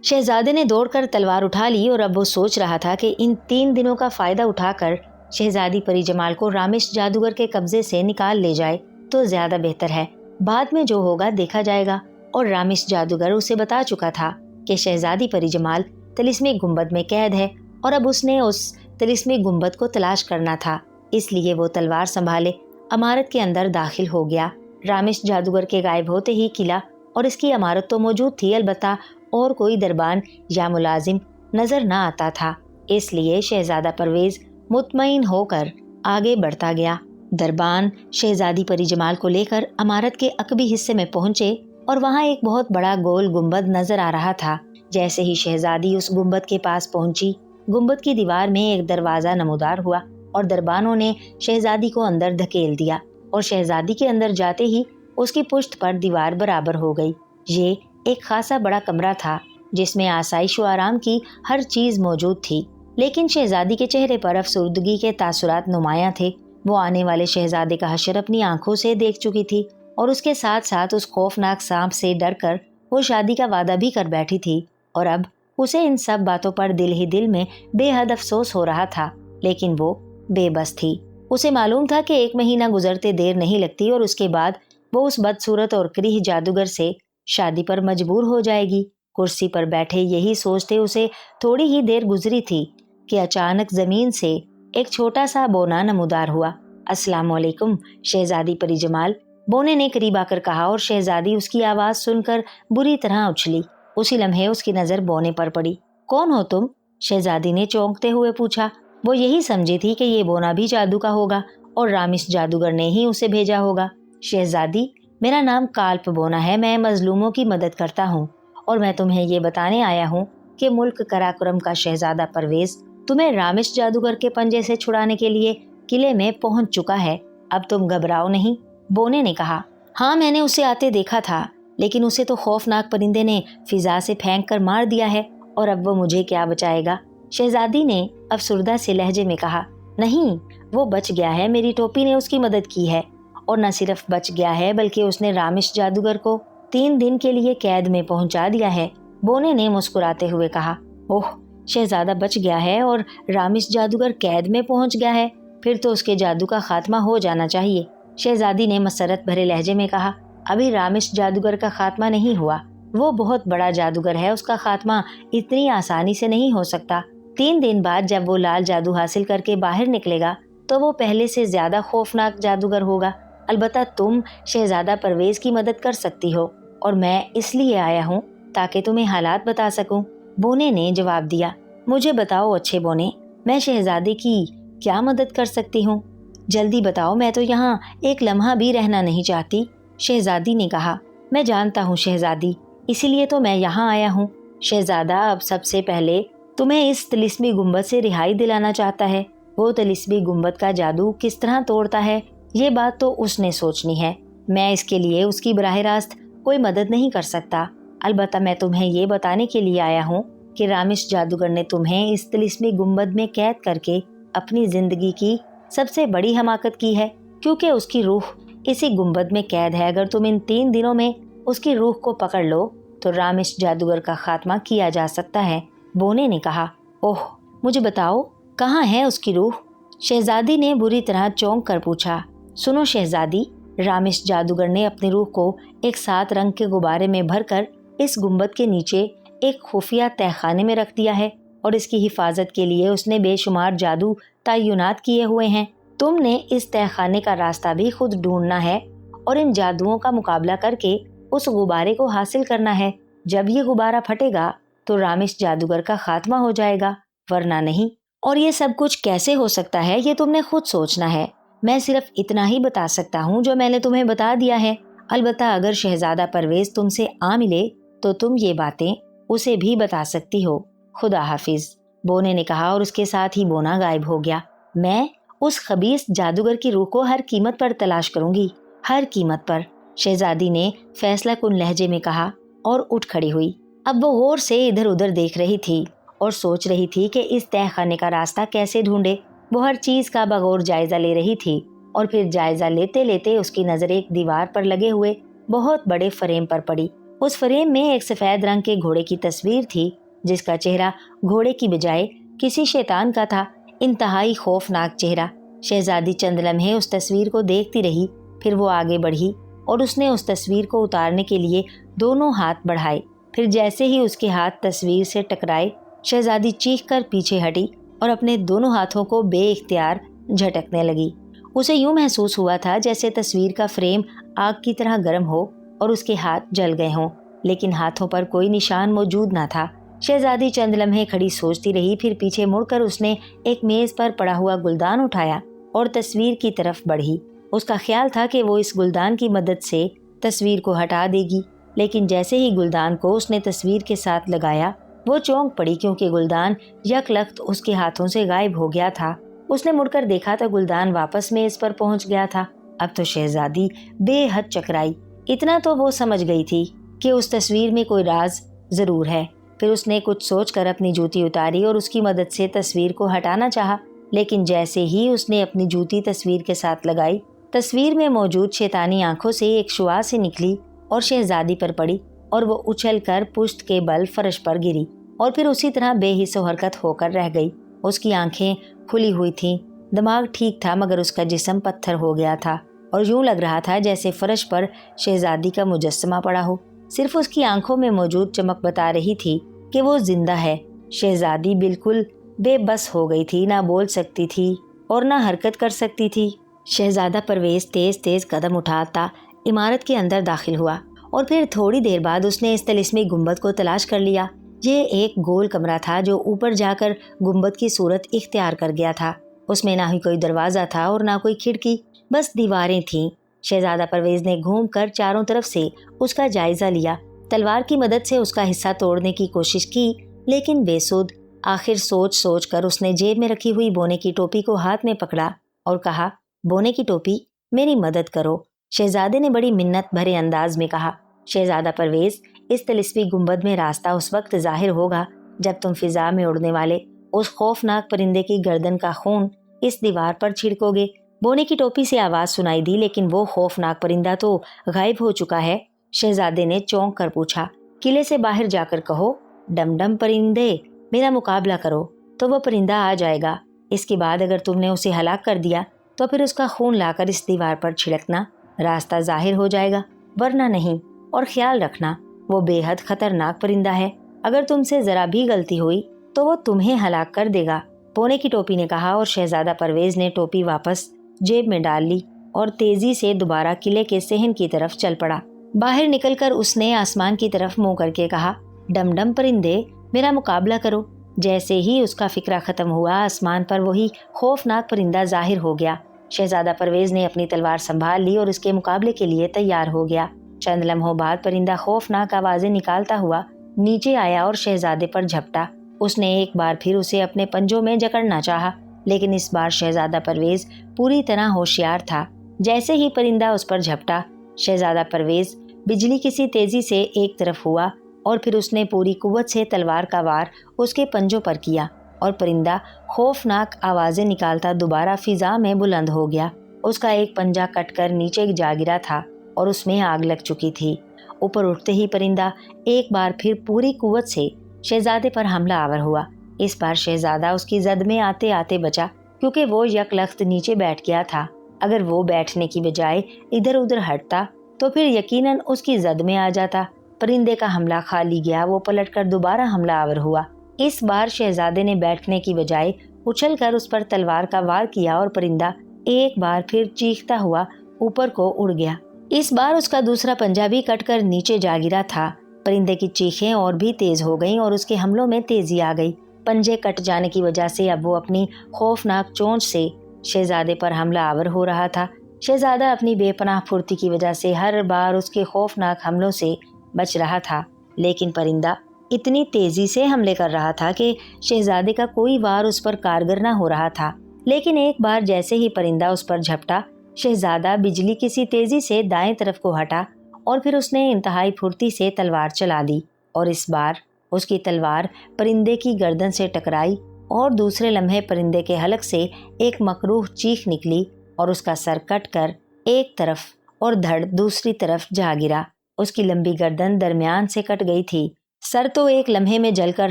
شہزادے نے دوڑ کر تلوار اٹھا لی اور اب وہ سوچ رہا تھا کہ ان 3 دنوں کا فائدہ اٹھا کر شہزادی پری جمال کو رامش جادوگر کے قبضے سے نکال لے جائے تو زیادہ بہتر ہے. بعد میں جو ہوگا دیکھا جائے گا. اور رامش جادوگر اسے بتا چکا تھا کہ شہزادی پری جمال طلسمی گنبد میں قید ہے اور اب اس نے اس طلسمی گنبد کو تلاش کرنا تھا. اس لیے وہ تلوار سنبھالے عمارت کے اندر داخل ہو گیا. رامش جادوگر کے غائب ہوتے ہی قلعہ اور اس کی عمارت تو موجود تھی, البتہ اور کوئی دربان یا ملازم نظر نہ آتا تھا. اس لیے شہزادہ پرویز مطمئن ہو کر آگے بڑھتا گیا. دربان شہزادی پری جمال کو لے کر عمارت کے عقبی حصے میں پہنچے اور وہاں ایک بہت بڑا گول گنبد نظر آ رہا تھا. جیسے ہی شہزادی اس گنبد کے پاس پہنچی, گنبد کی دیوار میں ایک دروازہ نمودار ہوا اور دربانوں نے شہزادی کو اندر دھکیل دیا اور شہزادی کے اندر جاتے ہی اس کی پشت پر دیوار برابر ہو گئی. یہ ایک خاصا بڑا کمرہ تھا جس میں آسائش و آرام کی ہر چیز موجود تھی, لیکن شہزادی کے چہرے پر افسردگی کے تاثرات نمایاں تھے. وہ آنے والے شہزادے کا حشر اپنی آنکھوں سے دیکھ چکی تھی اور اس کے ساتھ ساتھ اس خوفناک سانپ سے ڈر کر وہ شادی کا وعدہ بھی کر بیٹھی تھی، اور اب اسے ان سب باتوں پر دل ہی دل میں بے حد افسوس ہو رہا تھا، لیکن وہ بے بس تھی۔ اسے معلوم تھا کہ 1 مہینہ گزرتے دیر نہیں لگتی اور اس کے بعد وہ اس بدصورت اور کریہ جادوگر سے شادی پر مجبور ہو جائے گی۔ کرسی پر بیٹھے یہی سوچتے اسے تھوڑی ہی دیر گزری تھی کہ اچانک زمین سے ایک چھوٹا سا بونا نمودار ہوا۔ السلام علیکم شہزادی پری جمال، بونے نے قریب آ کر کہا، اور شہزادی اس کی آواز سن کر بری طرح اچھلی۔ اسی لمحے اس کی نظر بونے پر پڑی۔ کون ہو تم؟ شہزادی نے چونکتے ہوئے پوچھا۔ وہ یہی سمجھی تھی کہ یہ بونا بھی جادو کا ہوگا اور رامش جادوگر نے ہی اسے بھیجا ہوگا۔ شہزادی، میرا نام کالپ بونا ہے، میں مظلوموں کی مدد کرتا ہوں، اور میں تمہیں یہ بتانے آیا ہوں کہ ملک کراکرم کا شہزادہ پرویز تمہیں رامش جادوگر کے پنجے سے چھڑانے کے لیے قلعے میں پہنچ چکا ہے۔ اب تم گھبراؤ نہیں، بونے نے کہا۔ ہاں، میں نے اسے آتے دیکھا تھا، لیکن اسے تو خوفناک پرندے نے فضا سے پھینک کر مار دیا ہے، اور اب وہ مجھے کیا بچائے گا؟ شہزادی نے افسردہ سے لہجے میں کہا۔ نہیں، وہ بچ گیا ہے، میری ٹوپی نے اس کی مدد کی ہے، اور نہ صرف بچ گیا ہے بلکہ اس نے رامش جادوگر کو 3 دن کے لیے قید میں پہنچا دیا ہے، بونے نے مسکراتے ہوئے کہا۔ اوہ، شہزادہ بچ گیا ہے اور رامش جادوگر قید میں پہنچ گیا ہے، پھر تو اس کے جادو کا خاتمہ ہو جانا چاہیے، شہزادی نے مسرت بھرے لہجے میں کہا۔ ابھی رامش جادوگر کا خاتمہ نہیں ہوا، وہ بہت بڑا جادوگر ہے، اس کا خاتمہ اتنی آسانی سے نہیں ہو سکتا۔ 3 دن بعد جب وہ لال جادو حاصل کر کے باہر نکلے گا تو وہ پہلے سے زیادہ خوفناک جادوگر ہوگا۔ البتہ تم شہزادہ پرویز کی مدد کر سکتی ہو، اور میں اس لیے آیا ہوں تاکہ تمہیں حالات بتا سکوں، بونے نے جواب دیا۔ مجھے بتاؤ اچھے بونے، میں شہزادے کی کیا مدد کر سکتی ہوں؟ جلدی بتاؤ، میں تو یہاں ایک لمحہ بھی رہنا نہیں چاہتی، شہزادی نے کہا۔ میں جانتا ہوں شہزادی، اسی لیے تو میں یہاں آیا ہوں۔ شہزادہ اب سب سے پہلے تمہیں اس طلسمی گنبد سے رہائی دلانا چاہتا ہے۔ وہ طلسمی گنبد کا جادو کس طرح توڑتا ہے، یہ بات تو اس نے سوچنی ہے، میں اس کے لیے اس کی براہ راست کوئی مدد نہیں کر سکتا۔ البتہ میں تمہیں یہ بتانے کے لیے آیا ہوں کہ رامش جادوگر نے تمہیں اس طلسمی گنبد میں قید کر کے اپنی زندگی کی سب سے بڑی حماقت کی ہے، کیونکہ اس کی روح اسی گنبد میں قید ہے۔ اگر تم ان 3 دنوں میں اس کی روح کو پکڑ لو تو رامش جادوگر کا خاتمہ کیا جا سکتا ہے، بونے نے کہا۔ اوہ، مجھے بتاؤ کہاں ہے اس کی روح؟ شہزادی نے بری طرح چونک کر پوچھا۔ سنو شہزادی، رامش جادوگر نے اپنی روح کو ایک 7 رنگ کے غبارے میں بھر کر اس گنبد کے نیچے ایک خفیہ تہہ خانے میں رکھ دیا ہے، اور اس کی حفاظت کے لیے اس نے بے شمار جادو تعینات کیے ہوئے ہیں۔ تم نے اس تہہ خانے کا راستہ بھی خود ڈھونڈنا ہے اور ان جادوؤں کا مقابلہ کر کے اس غبارے کو حاصل کرنا ہے۔ جب یہ غبارہ پھٹے گا تو رامش جادوگر کا خاتمہ ہو جائے گا، ورنہ نہیں۔ اور یہ سب کچھ کیسے ہو سکتا ہے یہ تم نے خود سوچنا ہے، میں صرف اتنا ہی بتا سکتا ہوں جو میں نے تمہیں بتا دیا ہے۔ البتہ اگر شہزادہ پرویز تم سے آ ملے تو تم یہ باتیں اسے بھی بتا سکتی ہو۔ خدا حافظ، بونے نے کہا، اور اس کے ساتھ ہی بونا غائب ہو گیا۔ میں اس خبیث جادوگر کی روح کو ہر قیمت پر تلاش کروں گی، ہر قیمت پر، شہزادی نے فیصلہ کن لہجے میں کہا، اور اٹھ کھڑی ہوئی۔ اب وہ غور سے ادھر ادھر دیکھ رہی تھی اور سوچ رہی تھی کہ اس تہہ خانے کا راستہ کیسے ڈھونڈے۔ وہ ہر چیز کا بغور جائزہ لے رہی تھی، اور پھر جائزہ لیتے لیتے اس کی نظر ایک دیوار پر لگے ہوئے بہت بڑے فریم پر پڑی۔ اس فریم میں ایک سفید رنگ کے گھوڑے کی تصویر تھی، جس کا چہرہ گھوڑے کی بجائے کسی شیطان کا تھا، انتہائی خوفناک چہرہ۔ شہزادی چند لمحے اس تصویر کو دیکھتی رہی، پھر وہ آگے بڑھی اور اس نے اس تصویر کو اتارنے کے لیے دونوں ہاتھ بڑھائے۔ پھر جیسے ہی اس کے ہاتھ تصویر سے ٹکرائے، شہزادی چیخ کر پیچھے ہٹی اور اپنے دونوں ہاتھوں کو بے اختیار جھٹکنے لگی۔ اسے یوں محسوس ہوا تھا جیسے تصویر کا فریم آگ کی طرح گرم ہو اور اس کے ہاتھ جل گئے ہوں، لیکن ہاتھوں پر کوئی نشان موجود نہ تھا۔ شہزادی چند لمحے کھڑی سوچتی رہی، پھر پیچھے مڑ کر اس نے ایک میز پر پڑا ہوا گلدان اٹھایا اور تصویر کی طرف بڑھی۔ اس کا خیال تھا کہ وہ اس گلدان کی مدد سے تصویر کو ہٹا دے گی، لیکن جیسے ہی گلدان کو اس نے تصویر کے ساتھ لگایا، وہ چونک پڑی کیونکہ گلدان یک لخت اس کے ہاتھوں سے غائب ہو گیا تھا۔ اس نے مڑ کر دیکھا تو گلدان واپس میز پر پہنچ گیا تھا۔ اب تو شہزادی بے حد چکرائی۔ اتنا تو وہ سمجھ گئی تھی کہ اس تصویر میں کوئی راز ضرور ہے۔ پھر اس نے کچھ سوچ کر اپنی جوتی اتاری اور اس کی مدد سے تصویر کو ہٹانا چاہا، لیکن جیسے ہی اس نے اپنی جوتی تصویر کے ساتھ لگائی تصویر میں موجود شیطانی آنکھوں سے ایک شعاع سے نکلی اور شہزادی پر پڑی اور وہ اچھل کر پشت کے بل فرش پر گری اور پھر اسی طرح بے حس و حرکت ہو کر رہ گئی۔ اس کی آنکھیں کھلی ہوئی تھیں، دماغ ٹھیک تھا مگر اس کا جسم پتھر ہو گیا تھا اور یوں لگ رہا تھا جیسے فرش پر شہزادی کا مجسمہ پڑا ہو۔ صرف اس کی آنکھوں میں موجود چمک بتا رہی تھی کہ وہ زندہ ہے۔ شہزادی بالکل بے بس ہو گئی تھی، نہ بول سکتی تھی اور نہ حرکت کر سکتی تھی۔ شہزادہ پرویز تیز تیز قدم اٹھاتا عمارت کے اندر داخل ہوا اور پھر تھوڑی دیر بعد اس نے اس طلسمی گنبد کو تلاش کر لیا۔ یہ ایک گول کمرہ تھا جو اوپر جا کر گنبد کی صورت اختیار کر گیا تھا۔ اس میں نہ ہی کوئی دروازہ تھا اور نہ کوئی کھڑکی، بس دیواریں تھیں۔ شہزادہ پرویز نے گھوم کر چاروں طرف سے اس کا جائزہ لیا، تلوار کی مدد سے اس کا حصہ توڑنے کی کوشش کی لیکن بے سود۔ آخر سوچ سوچ کر اس نے جیب میں رکھی ہوئی بونے کی ٹوپی کو ہاتھ میں پکڑا اور کہا، بونے کی ٹوپی میری مدد کرو۔ شہزادے نے بڑی منت بھرے انداز میں کہا، شہزادہ پرویز، اس طلسمی گنبد میں راستہ اس وقت ظاہر ہوگا جب تم فضا میں اڑنے والے اس خوفناک پرندے کی گردن کا خون اس دیوار پر چھڑکو گے۔ بونے کی ٹوپی سے آواز سنائی دی لیکن وہ خوفناک پرندہ تو غائب ہو چکا ہے۔ شہزادے نے چونک کر پوچھا، قلعے سے باہر جا کر کہو، ڈم ڈم پرندے میرا مقابلہ کرو، تو وہ پرندہ آ جائے گا۔ اس کے بعد اگر تم نے اسے ہلاک کر دیا تو پھر اس کا خون لا کر اس دیوار پر چھڑکنا، راستہ ظاہر ہو جائے گا، ورنہ نہیں۔ اور خیال رکھنا وہ بے حد خطرناک پرندہ ہے، اگر تم سے ذرا بھی غلطی ہوئی تو وہ تمہیں ہلاک کر دے گا۔ بونے کی ٹوپی نے کہا اور شہزادہ پرویز نے ٹوپی واپس جیب میں ڈال لی اور تیزی سے دوبارہ قلعے کے صحن کی طرف چل پڑا۔ باہر نکل کر اس نے آسمان کی طرف منہ کر کے کہا، ڈم ڈم پرندے میرا مقابلہ کرو۔ جیسے ہی اس کا فکرہ ختم ہوا، آسمان پر وہی خوفناک پرندہ ظاہر ہو گیا۔ شہزادہ پرویز نے اپنی تلوار سنبھال لی اور اس کے مقابلے کے لیے تیار ہو گیا۔ چند لمحوں بعد پرندہ خوفناک آوازیں نکالتا ہوا نیچے آیا اور شہزادے پر جھپٹا۔ اس نے ایک بار پھر اسے اپنے پنجوں میں جکڑنا چاہا لیکن اس بار شہزادہ پرویز پوری طرح ہوشیار تھا۔ جیسے ہی پرندہ اس پر جھپٹا، شہزادہ پرویز بجلی کسی تیزی سے ایک طرف ہوا اور پھر اس نے پوری قوت سے تلوار کا وار اس کے پنجوں پر کیا اور پرندہ خوفناک آوازیں نکالتا دوبارہ فضا میں بلند ہو گیا۔ اس کا ایک پنجہ کٹ کر نیچے جا گرا تھا اور اس میں آگ لگ چکی تھی۔ اوپر اٹھتے ہی پرندہ ایک بار پھر پوری قوت سے شہزادے پر حملہ آور ہوا۔ اس بار شہزادہ اس کی زد میں آتے آتے بچا کیونکہ وہ یک لخت نیچے بیٹھ گیا تھا۔ اگر وہ بیٹھنے کی بجائے ادھر ادھر ہٹتا تو پھر یقیناً اس کی زد میں آ جاتا۔ پرندے کا حملہ خالی گیا، وہ پلٹ کر دوبارہ حملہ آور ہوا۔ اس بار شہزادے نے بیٹھنے کی بجائے اچھل کر اس پر تلوار کا وار کیا اور پرندہ ایک بار پھر چیختا ہوا اوپر کو اڑ گیا۔ اس بار اس کا دوسرا پنجہ بھی کٹ کر نیچے جا گرا تھا۔ پرندے کی چیخیں اور بھی تیز ہو گئیں اور اس کے حملوں میں تیزی آ گئی۔ پنجے کٹ جانے کی وجہ سے اب وہ اپنی خوفناک چونچ سے شہزادے پر حملہ آور ہو رہا تھا۔ شہزادہ اپنی بے پناہ پھرتی کی وجہ سے ہر بار اس کے خوفناک حملوں سے بچ رہا تھا، لیکن پرندہ اتنی تیزی سے حملے کر رہا تھا کہ شہزادے کا کوئی وار اس پر کارگر نہ ہو رہا تھا۔ لیکن ایک بار جیسے ہی پرندہ اس پر جھپٹا، شہزادہ بجلی کسی تیزی سے دائیں طرف کو ہٹا اور پھر اس نے انتہائی پھرتی سے تلوار چلا دی اور اس بار اس کی تلوار پرندے کی گردن سے ٹکرائی اور دوسرے لمحے پرندے کے حلق سے ایک مکروہ چیخ نکلی اور اس کا سر کٹ کر ایک طرف اور دھڑ دوسری طرف جا گرا۔ اس کی لمبی گردن درمیان سے کٹ گئی تھی۔ سر تو ایک لمحے میں جل کر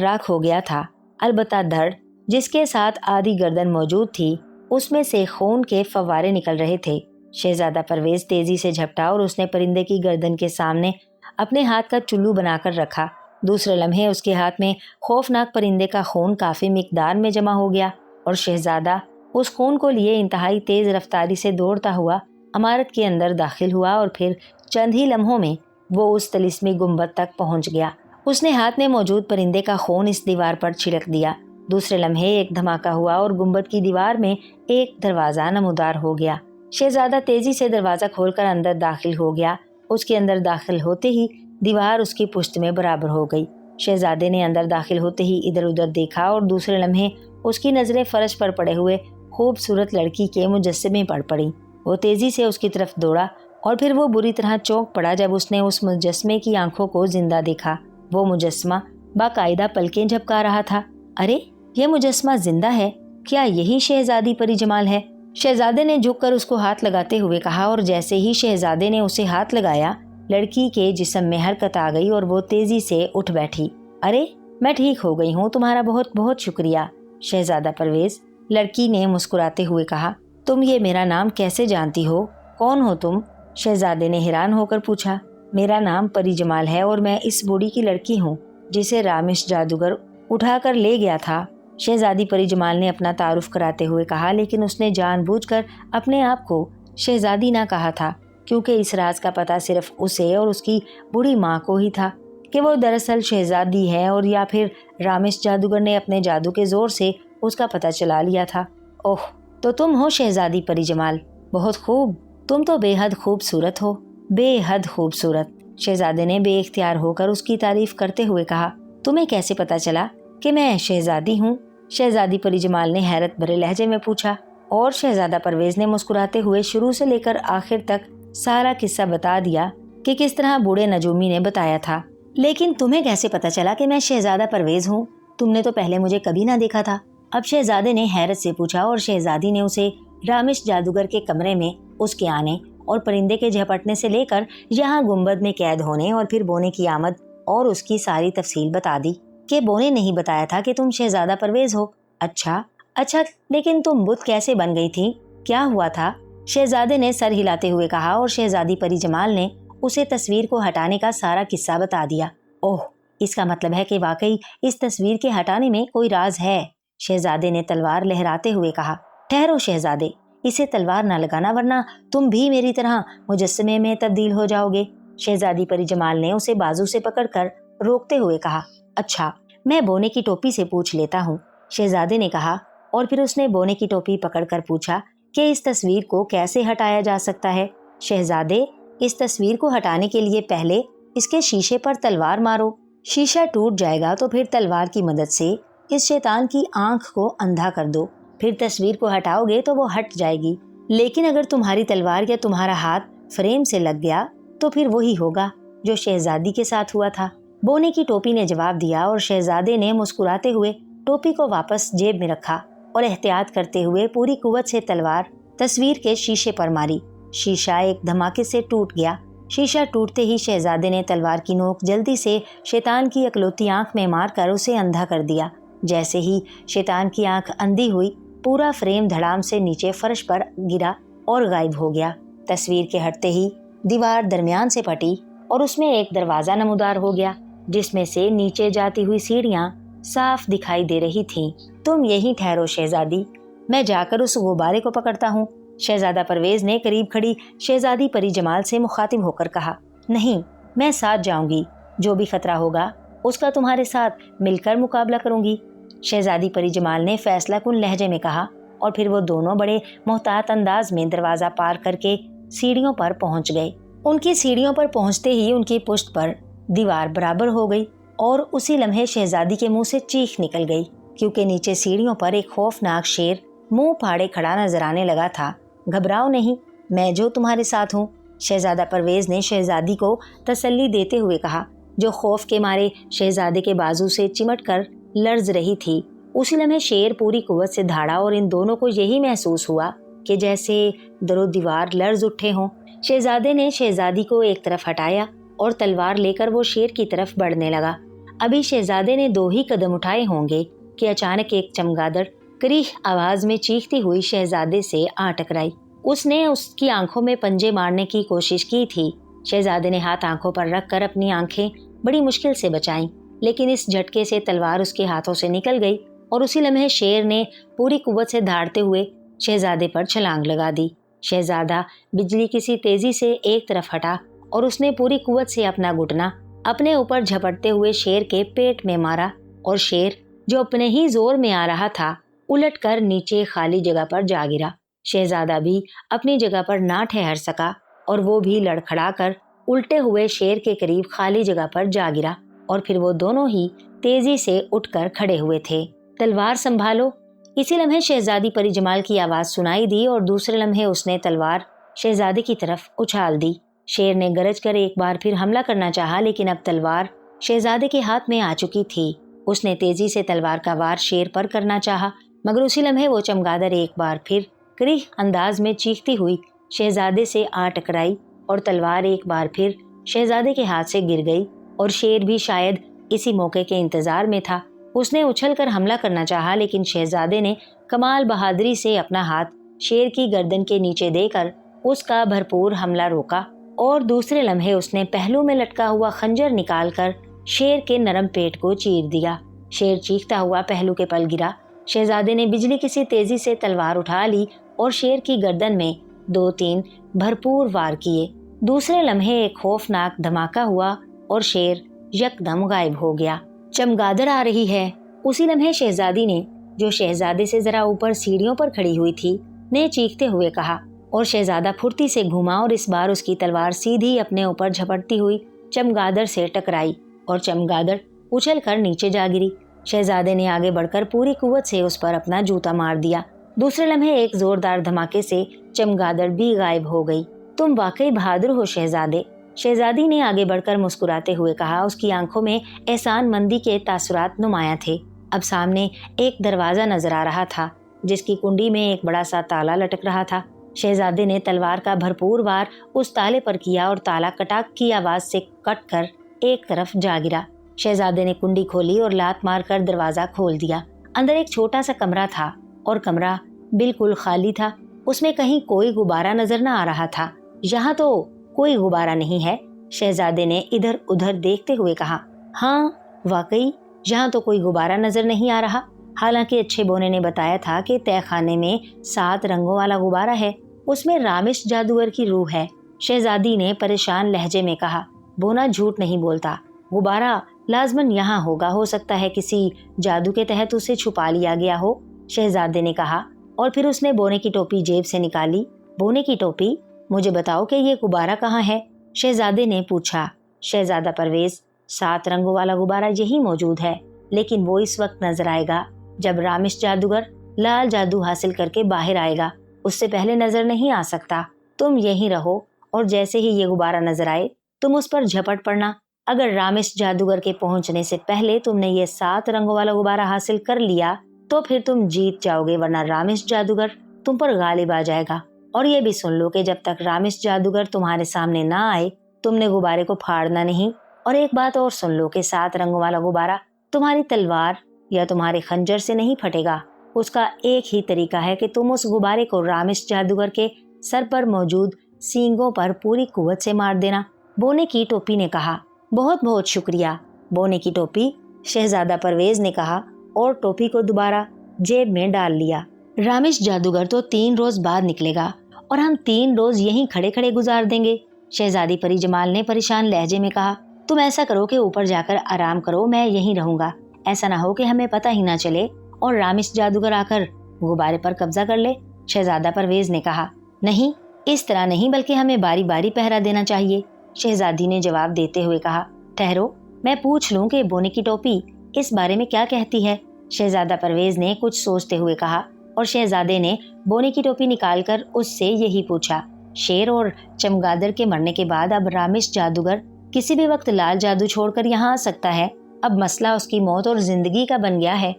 راکھ ہو گیا تھا، البتہ دھڑ جس کے ساتھ آدھی گردن موجود تھی اس میں سے خون کے فوارے نکل رہے تھے۔ شہزادہ پرویز تیزی سے جھپٹا اور اس نے پرندے کی گردن کے سامنے اپنے ہاتھ کا چلو بنا کر رکھا۔ دوسرے لمحے اس کے ہاتھ میں خوفناک پرندے کا خون کافی مقدار میں جمع ہو گیا اور شہزادہ اس خون کو لیے انتہائی تیز رفتاری سے دوڑتا ہوا عمارت کے اندر داخل ہوا اور پھر چند ہی لمحوں میں وہ اس طلسمی گنبد تک پہنچ گیا۔ اس نے ہاتھ میں موجود پرندے کا خون اس دیوار پر چھڑک دیا۔ دوسرے لمحے ایک دھماکہ ہوا اور گنبد کی دیوار میں ایک دروازہ نمودار ہو گیا۔ شہزادہ تیزی سے دروازہ کھول کر اندر داخل ہو گیا۔ اس کے اندر داخل ہوتے ہی دیوار اس کی پشت میں برابر ہو گئی۔ شہزادے نے اندر داخل ہوتے ہی ادھر ادھر دیکھا اور دوسرے لمحے اس کی نظریں فرش پر پڑے ہوئے خوبصورت لڑکی کے مجسمے پر پڑیں۔ وہ تیزی سے اس کی طرف دوڑا اور پھر وہ بری طرح چونک پڑا جب اس نے اس مجسمے کی آنکھوں کو زندہ دیکھا۔ وہ مجسمہ باقاعدہ پلکیں جھپکا رہا تھا۔ ارے یہ مجسمہ زندہ ہے، کیا یہی شہزادی پری جمال ہے؟ शहजादे ने झुककर उसको हाथ लगाते हुए कहा और जैसे ही शहजादे ने उसे हाथ लगाया, लड़की के जिस्म में हरकत आ गई और वो तेजी से उठ बैठी। अरे, मैं ठीक हो गई हूँ, तुम्हारा बहुत बहुत शुक्रिया शहजादा परवेज, लड़की ने मुस्कुराते हुए कहा। तुम ये मेरा नाम कैसे जानती हो? कौन हो तुम? शहजादे ने हैरान होकर पूछा। मेरा नाम परी जमाल है और मैं इस बूढ़ी की लड़की हूँ जिसे रामिश जादूगर उठाकर ले गया था। शहजादी परी जमाल ने अपना तारुफ कराते हुए कहा, लेकिन उसने जानबूझकर अपने आप को शहजादी ना कहा था, क्योंकि इस राज का पता सिर्फ उसे और उसकी बूढ़ी माँ को ही था कि वो दरअसल शहजादी है, और या फिर रामिश जादूगर ने अपने जादू के जोर से उसका पता चला लिया था। ओह, तो तुम हो शहजादी परी जमाल, बहुत खूब, तुम तो बेहद खूबसूरत हो, बेहद खूबसूरत। शहजादे ने बेइख्तियार होकर उसकी तारीफ करते हुए कहा। तुम्हें कैसे पता चला कि मैं शहजादी हूँ? शहजादी परी जमाल ने हैरत भरे लहजे में पूछा, और शहजादा परवेज ने मुस्कुराते हुए शुरू से लेकर आखिर तक सारा किस्सा बता दिया कि किस तरह बूढ़े नजूमी ने बताया था। लेकिन तुम्हें कैसे पता चला कि मैं शहजादा परवेज हूँ? तुमने तो पहले मुझे कभी ना देखा था। अब शहजादे ने हैरत से पूछा, और शहजादी ने उसे रामिश जादूगर के कमरे में उसके आने और परिंदे के झपटने से लेकर यहाँ गुंबद में कैद होने और फिर बोने की आमद और उसकी सारी तफसील बता दी। कि बोने नहीं बताया था कि तुम शहजादा परवेज हो? अच्छा, लेकिन तुम बुत कैसे बन गई थी? क्या हुआ था? शहजादे ने सर हिलाते हुए कहा, और शहजादी परी जमाल ने उसे तस्वीर को हटाने का सारा किस्सा बता दिया। ओह, इसका मतलब है कि वाकई इस तस्वीर के हटाने में कोई राज है। शहजादे ने तलवार लहराते हुए कहा। ठहरो शहजादे, इसे तलवार ना लगाना, वरना तुम भी मेरी तरह मुजस्समे में तब्दील हो जाओगे। शहजादी परी जमाल ने उसे बाजू से पकड़कर रोकते हुए कहा। अच्छा, मैं बोने की टोपी से पूछ लेता हूँ, शहजादे ने कहा, और फिर उसने बोने की टोपी पकड़कर पूछा कि इस तस्वीर को कैसे हटाया जा सकता है। शहजादे, इस तस्वीर को हटाने के लिए पहले इसके शीशे पर तलवार मारो। शीशा टूट जाएगा तो फिर तलवार की मदद से इस शैतान की आंख को अंधा कर दो। फिर तस्वीर को हटाओगे तो वो हट जाएगी, लेकिन अगर तुम्हारी तलवार या तुम्हारा हाथ फ्रेम से लग गया तो फिर वही होगा जो शहजादी के साथ हुआ था। बोने की टोपी ने जवाब दिया, और शहजादे ने मुस्कुराते हुए टोपी को वापस जेब में रखा और एहतियात करते हुए पूरी कुव्वत से तलवार तस्वीर के शीशे पर मारी। शीशा एक धमाके से टूट गया। शीशा टूटते ही शहजादे ने तलवार की नोक जल्दी से शैतान की अकलौती आंख में मारकर उसे अंधा कर दिया। जैसे ही शैतान की आंख अंधी हुई, पूरा फ्रेम धड़ाम से नीचे फर्श पर गिरा और गायब हो गया। तस्वीर के हटते ही दीवार दरमियान से फटी और उसमें एक दरवाजा नमूदार हो गया, जिसमें से नीचे जाती हुई सीढ़ियां साफ दिखाई दे रही थीं। तुम यहीं ठहरो शहजादी, मैं जाकर उस गुब्बारे को पकड़ता हूँ, शहजादा परवेज ने करीब खड़ी शहजादी परी जमाल से मुखातिब होकर कहा। नहीं, मैं साथ जाऊंगी, जो भी खतरा होगा उसका तुम्हारे साथ मिलकर मुकाबला करूंगी, शहजादी परी जमाल ने फैसला कुन लहजे में कहा। और फिर वो दोनों बड़े मोहतात अंदाज में दरवाजा पार करके सीढ़ियों पर पहुंच गए। उनकी सीढ़ियों पर पहुंचते ही उनकी पुष्ट पर दीवार बराबर हो गई और उसी लम्हे शहजादी के मुंह से चीख निकल गई, क्योंकि नीचे सीढ़ियों पर एक खौफनाक शेर मुंह फाड़े खड़ा नजर आने लगा था। घबराओ नहीं, मैं जो तुम्हारे साथ हूँ, शहजादा परवेज ने शहजादी को तसल्ली देते हुए कहा, जो खौफ के मारे शहजादे के बाजू से चिमट कर लर्ज रही थी। उसी लम्हे शेर पूरी कुव्वत से धाड़ा और इन दोनों को यही महसूस हुआ कि जैसे दरो दीवार लर्ज उठे हों। शहजादे ने शहजादी को एक तरफ हटाया और तलवार लेकर वो शेर की तरफ बढ़ने लगा। अभी शहजादे ने 2 ही कदम उठाए होंगे कि अचानक एक चमगादड़ करीह आवाज में चीखती हुई शहजादे से आ टकराई। उसने उसकी आंखों में पंजे मारने की कोशिश की थी। शहजादे ने हाथ आंखों पर रखकर अपनी आंखें बड़ी मुश्किल से बचाईं, लेकिन इस झटके से तलवार उसके हाथों से निकल गई और उसी लम्हे शेर ने पूरी कुव्वत से धाड़ते हुए शहजादे पर छलांग लगा दी। शहजादा बिजली किसी तेजी से एक तरफ हटा और उसने पूरी कुव्वत से अपना घुटना अपने ऊपर झपटते हुए शेर के पेट में मारा, और शेर जो अपने ही जोर में आ रहा था उलटकर नीचे खाली जगह पर जा गिरा। शहजादा भी अपनी जगह पर ना ठहर सका और वो भी लड़खड़ाकर उल्टे हुए शेर के करीब खाली जगह पर जा गिरा, और फिर वो दोनों ही तेजी से उठकर खड़े हुए थे। तलवार संभालो। इसी लम्हे शहजादी परी जमाल की आवाज सुनाई दी और दूसरे लम्हे उसने तलवार शहजादे की तरफ उछाल दी। शेर ने गरज कर एक बार फिर हमला करना चाहा, लेकिन अब तलवार शहजादे के हाथ में आ चुकी थी। उसने तेजी से तलवार का वार शेर पर करना चाहा, मगर उसी लम्हे वो चमगादड़ एक बार फिर करीह अंदाज में चीखती हुई शहजादे से आ टकराई और तलवार एक बार फिर शहजादे के हाथ से गिर गई और शेर भी शायद इसी मौके के इंतजार में था। उसने उछलकर हमला करना चाहा, लेकिन शहजादे ने कमाल बहादुरी से अपना हाथ शेर की गर्दन के नीचे देकर उसका भरपूर हमला रोका और दूसरे लम्हे उसने पहलू में लटका हुआ खंजर निकालकर शेर के नरम पेट को चीर दिया। शेर चीखता हुआ पहलू के पल गिरा। शहजादे ने बिजली की सी तेजी से तलवार उठा ली और शेर की गर्दन में 2-3 भरपूर वार किए। दूसरे लम्हे एक खौफनाक धमाका हुआ और शेर यकदम गायब हो गया। चमगादड़ आ रही है। उसी लम्हे शहजादी ने, जो शहजादे से जरा ऊपर सीढ़ियों पर खड़ी हुई थी, ने चीखते हुए कहा और शहजादा फुर्ती से घूमा और इस बार उसकी तलवार सीधी अपने ऊपर झपटती हुई चमगादड़ से टकराई और चमगादड़ उछल कर नीचे जा गिरी। शहजादे ने आगे बढ़कर पूरी कुव्वत से उस पर अपना जूता मार दिया। दूसरे लम्हे एक जोरदार धमाके से चमगादड़ भी गायब हो गई। तुम वाकई बहादुर हो शहजादे, शहजादी ने आगे बढ़कर मुस्कुराते हुए कहा। उसकी आंखों में एहसान मंदी के तासुरात नुमाया थे। अब सामने एक दरवाजा नजर आ रहा था जिसकी कुंडी में एक बड़ा सा ताला लटक रहा था। शहजादे ने तलवार का भरपूर वार उस ताले पर किया और ताला कटाक की आवाज से कट कर एक तरफ जा गिरा। शहजादे ने कुंडी खोली और लात मारकर दरवाजा खोल दिया। अंदर एक छोटा सा कमरा था और कमरा बिल्कुल खाली था। उसमें कहीं कोई गुब्बारा नजर न आ रहा था। यहाँ तो कोई गुब्बारा नहीं है, शहजादे ने इधर उधर देखते हुए कहा। हाँ वाकई यहाँ तो कोई गुब्बारा नजर नहीं आ रहा। हालांकि अच्छे बोने ने बताया था कि तहखाने में 7 रंगों वाला गुब्बारा है, उसमें रामिश जादूगर की रूह है। शहजादी ने परेशान लहजे में कहा। बोना झूठ नहीं बोलता, गुब्बारा लाजमन यहाँ होगा। हो सकता है किसी जादू के तहत उसे छुपा लिया गया हो, शहजादे ने कहा और फिर उसने बोने की टोपी जेब से निकाली। बोने की टोपी? मुझे बताओ कि ये गुब्बारा कहाँ है, शहजादे ने पूछा। शहजादा परवेज, 7 रंगों वाला गुब्बारा यही मौजूद है, लेकिन वो इस वक्त नजर आएगा जब रामिश जादूगर लाल जादू हासिल करके बाहर आएगा। उससे पहले नजर नहीं आ सकता। तुम यहीं रहो और जैसे ही ये गुब्बारा नजर आए तुम उस पर झपट पड़ना। अगर रामिश जादूगर के पहुंचने से पहले तुमने ये 7 रंगों वाला गुब्बारा हासिल कर लिया तो फिर तुम जीत जाओगे, वरना रामिश जादूगर तुम पर गालिब आ जाएगा। और ये भी सुन लो कि जब तक रामिश जादूगर तुम्हारे सामने ना आए तुमने गुब्बारे को फाड़ना नहीं। और एक बात और सुन लो कि 7 रंगों वाला गुब्बारा तुम्हारी तलवार या तुम्हारे खंजर से नहीं फटेगा। उसका एक ही तरीका है कि तुम उस गुब्बारे को रामिश जादूगर के सर पर मौजूद सींगों पर पूरी कुव्वत से मार देना, बोने की टोपी ने कहा। बहुत बहुत शुक्रिया बोने की टोपी, शहजादा परवेज ने कहा और टोपी को दोबारा जेब में डाल लिया। रामिश जादूगर तो 3 रोज बाद निकलेगा और हम 3 रोज यहीं खड़े खड़े गुजार देंगे, शहजादी परी जमाल ने परेशान लहजे में कहा। तुम ऐसा करो कि ऊपर जाकर आराम करो, मैं यहीं रहूंगा। ऐसा ना हो कि हमें पता ही ना चले और रामिश जादूगर आकर गुब्बारे पर कब्जा कर ले, शहजादा परवेज ने कहा। नहीं, इस तरह नहीं, बल्कि हमें बारी बारी पहरा देना चाहिए, शहजादी ने जवाब देते हुए कहा। ठहरो, मैं पूछ लूं कि बोने की टोपी इस बारे में क्या कहती है, शहजादा परवेज ने कुछ सोचते हुए कहा और शहजादे ने बोने की टोपी निकालकर उससे यही पूछा। शेर और चमगादड़ के मरने के बाद अब रामिश जादूगर किसी भी वक्त लाल जादू छोड़कर यहाँ आ सकता है। अब मसला उसकी मौत और जिंदगी का बन गया है।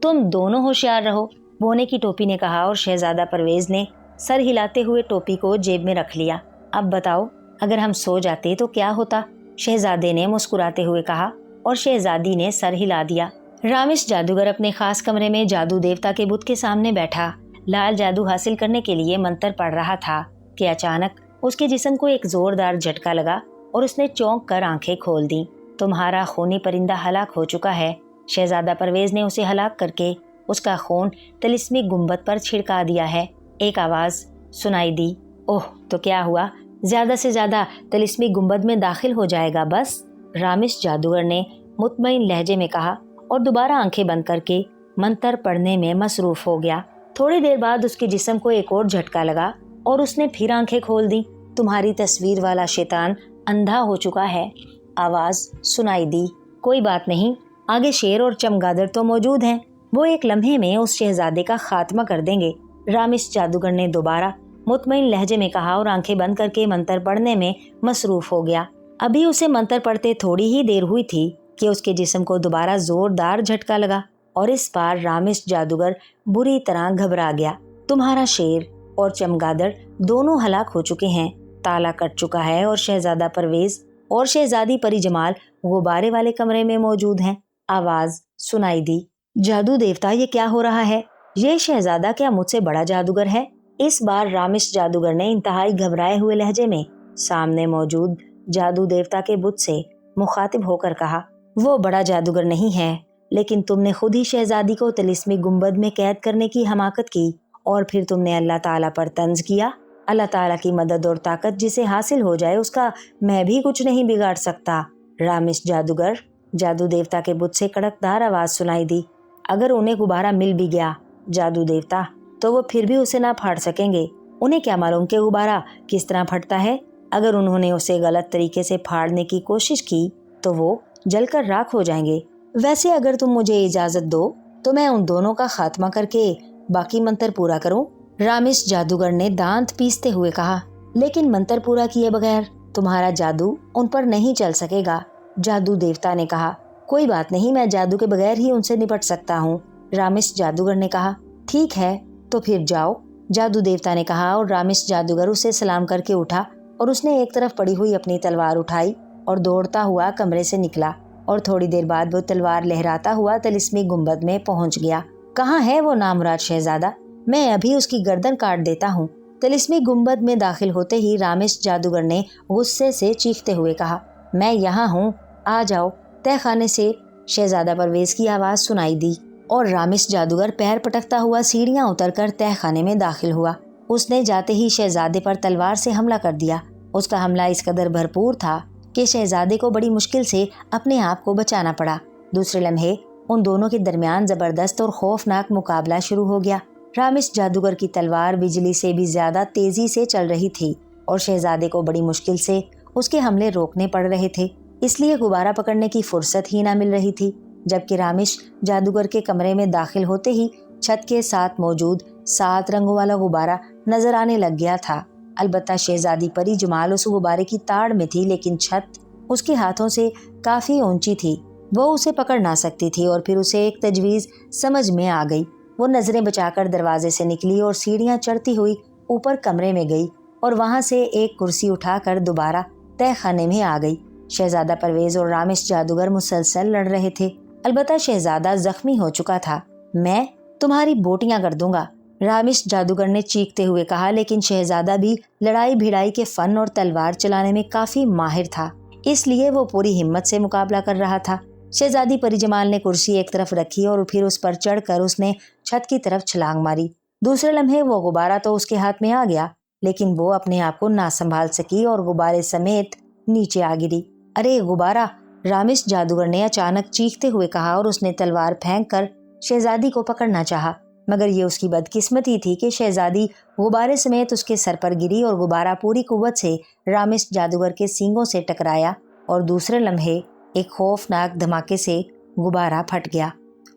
तुम दोनों होशियार रहो, बोने की टोपी ने कहा और शहजादा परवेज ने सर हिलाते हुए टोपी को जेब में रख लिया। अब बताओ, अगर हम सो जाते तो क्या होता, शहजादे ने मुस्कुराते हुए कहा और शहजादी ने सर हिला दिया। रामिश जादूगर अपने खास कमरे में जादू देवता के बुत के सामने बैठा लाल जादू हासिल करने के लिए मंत्र पढ़ रहा था कि अचानक उसके जिस्म को एक जोरदार झटका लगा और उसने चौंक कर आंखें खोल दी। तुम्हारा खूनी परिंदा हलाक हो चुका है, शहजादा परवेज ने उसे हलाक करके उसका खून तिलिस्मी गुंबद पर छिड़का दिया है, एक आवाज सुनाई दी। ओह, तो क्या हुआ, ज्यादा से ज्यादा तिलिस्मी गुंबद में दाखिल हो जाएगा बस, रामिश जादूगर ने मुतमईन लहजे में कहा और दोबारा आंखें बंद करके मंत्र पढ़ने में मसरूफ हो गया। थोड़ी देर बाद उसके जिस्म को एक और झटका लगा और उसने फिर आंखें खोल दी। तुम्हारी तस्वीर वाला शैतान अंधा हो चुका है, आवाज सुनाई दी। कोई बात नहीं, आगे शेर और चमगादड़ तो मौजूद हैं, वो एक लम्हे में उस शहजादे का खात्मा कर देंगे, रामिश जादूगर ने दोबारा मुतमईन लहजे में कहा और आंखें बंद करके मंत्र पढ़ने में मसरूफ हो गया। अभी उसे मंत्र पढ़ते थोड़ी ही देर हुई थी कि उसके जिस्म को दोबारा जोरदार झटका लगा और इस बार रामिश जादूगर बुरी तरह घबरा गया। तुम्हारा शेर اور چمگادڑ دونوں ہلاک ہو چکے ہیں، تالا کٹ چکا ہے اور شہزادہ پرویز اور شہزادی پری جمال غبارے والے کمرے میں موجود ہیں۔ آواز سنائی دی، جادو دیوتا یہ کیا ہو رہا ہے؟ یہ شہزادہ کیا مجھ سے بڑا جادوگر ہے؟ اس بار رامش جادوگر نے انتہائی گھبرائے ہوئے لہجے میں سامنے موجود جادو دیوتا کے بت سے مخاطب ہو کر کہا، وہ بڑا جادوگر نہیں ہے، لیکن تم نے خود ہی شہزادی کو طلسمی گنبد میں قید کرنے کی حماقت کی، اور پھر تم نے اللہ تعالیٰ پر طنز کیا۔ اللہ تعالیٰ کی مدد اور طاقت جسے حاصل ہو جائے اس کا میں بھی کچھ نہیں بگاڑ سکتا۔ رامش جادوگر، جادو دیوتا کے بت سے کڑکدار آواز سنائی دی۔ اگر انہیں غبارہ مل بھی گیا جادو دیوتا، تو وہ پھر بھی اسے نہ پھاڑ سکیں گے۔ انہیں کیا معلوم کہ غبارہ کس طرح پھٹتا ہے؟ اگر انہوں نے اسے غلط طریقے سے پھاڑنے کی کوشش کی تو وہ جل کر راکھ ہو جائیں گے۔ ویسے اگر تم مجھے اجازت دو تو میں ان دونوں کا خاتمہ کر کے باقی منتر پورا کروں، رامش جادوگر نے دانت پیستے ہوئے کہا۔ لیکن منتر پورا کیے بغیر تمہارا جادو ان پر نہیں چل سکے گا، جادو دیوتا نے کہا۔ کوئی بات نہیں، میں جادو کے بغیر ہی ان سے نپٹ سکتا ہوں، رامش جادوگر نے کہا۔ ٹھیک ہے تو پھر جاؤ، جادو دیوتا نے کہا، اور رامش جادوگر اسے سلام کر کے اٹھا اور اس نے ایک طرف پڑی ہوئی اپنی تلوار اٹھائی اور دوڑتا ہوا کمرے سے نکلا، اور تھوڑی دیر بعد وہ تلوار لہراتا ہوا طلسمی گنبد میں پہنچ گیا۔ کہاں ہے وہ نامراد شہزادہ؟ میں ابھی اس کی گردن کاٹ دیتا ہوں۔ طلسمی گنبد میں داخل ہوتے ہی رامش جادوگر نے غصے سے چیختے ہوئے کہا، میں یہاں ہوں، آ جاؤ۔ تہ خانے سے شہزادہ پرویز کی آواز سنائی دی اور رامش جادوگر پیر پٹکتا ہوا سیڑھیاں اتر کر تہ خانے میں داخل ہوا۔ اس نے جاتے ہی شہزادے پر تلوار سے حملہ کر دیا۔ اس کا حملہ اس قدر بھرپور تھا کہ شہزادے کو بڑی مشکل سے اپنے آپ کو بچانا پڑا۔ دوسرے لمحے ان دونوں کے درمیان زبردست اور خوفناک مقابلہ شروع ہو گیا۔ رامش جادوگر کی تلوار بجلی سے بھی زیادہ تیزی سے چل رہی تھی اور شہزادے کو بڑی مشکل سے اس کے حملے روکنے پڑ رہے تھے، اس لیے غبارہ پکڑنے کی فرصت ہی نہ مل رہی تھی۔ جبکہ رامش جادوگر کے کمرے میں داخل ہوتے ہی چھت کے ساتھ موجود 7 رنگوں والا غبارہ نظر آنے لگ گیا تھا۔ البتہ شہزادی پری جمال اس غبارے کی تاڑ میں تھی، لیکن چھت اس کے ہاتھوں سے کافی اونچی تھی، وہ اسے پکڑ نہ سکتی تھی۔ اور پھر اسے ایک تجویز سمجھ میں آ گئی۔ وہ نظریں بچا کر دروازے سے نکلی اور سیڑھیاں چڑھتی ہوئی اوپر کمرے میں گئی اور وہاں سے ایک کرسی اٹھا کر دوبارہ تہ خانے میں آ گئی۔ شہزادہ پرویز اور رامش جادوگر مسلسل لڑ رہے تھے، البتہ شہزادہ زخمی ہو چکا تھا۔ میں تمہاری بوٹیاں کر دوں گا، رامش جادوگر نے چیختے ہوئے کہا، لیکن شہزادہ بھی لڑائی بھیڑائی کے فن اور تلوار چلانے میں کافی ماہر تھا، اس لیے وہ پوری ہمت سے مقابلہ کر رہا تھا۔ شہزادی پری جمال نے کرسی ایک طرف رکھی اور پھر اس پر چڑھ کر اس نے چھت کی طرف چھلانگ ماری۔ دوسرے لمحے وہ غبارہ تو اس کے ہاتھ میں آ گیا، لیکن وہ اپنے آپ کو نہ سنبھال سکی اور غبارے سمیت نیچے آ گری۔ ارے غبارہ، رامش جادوگر نے اچانک چیختے ہوئے کہا اور اس نے تلوار پھینک کر شہزادی کو پکڑنا چاہا، مگر یہ اس کی بدقسمتی تھی کہ شہزادی غبارے سمیت اس کے سر پر گری اور غبارہ پوری قوت سے رامش جادوگر کے سینگوں سے ٹکرایا اور دوسرے لمحے ایک خوفناک دھماکے سے غبارہ پھٹ گیا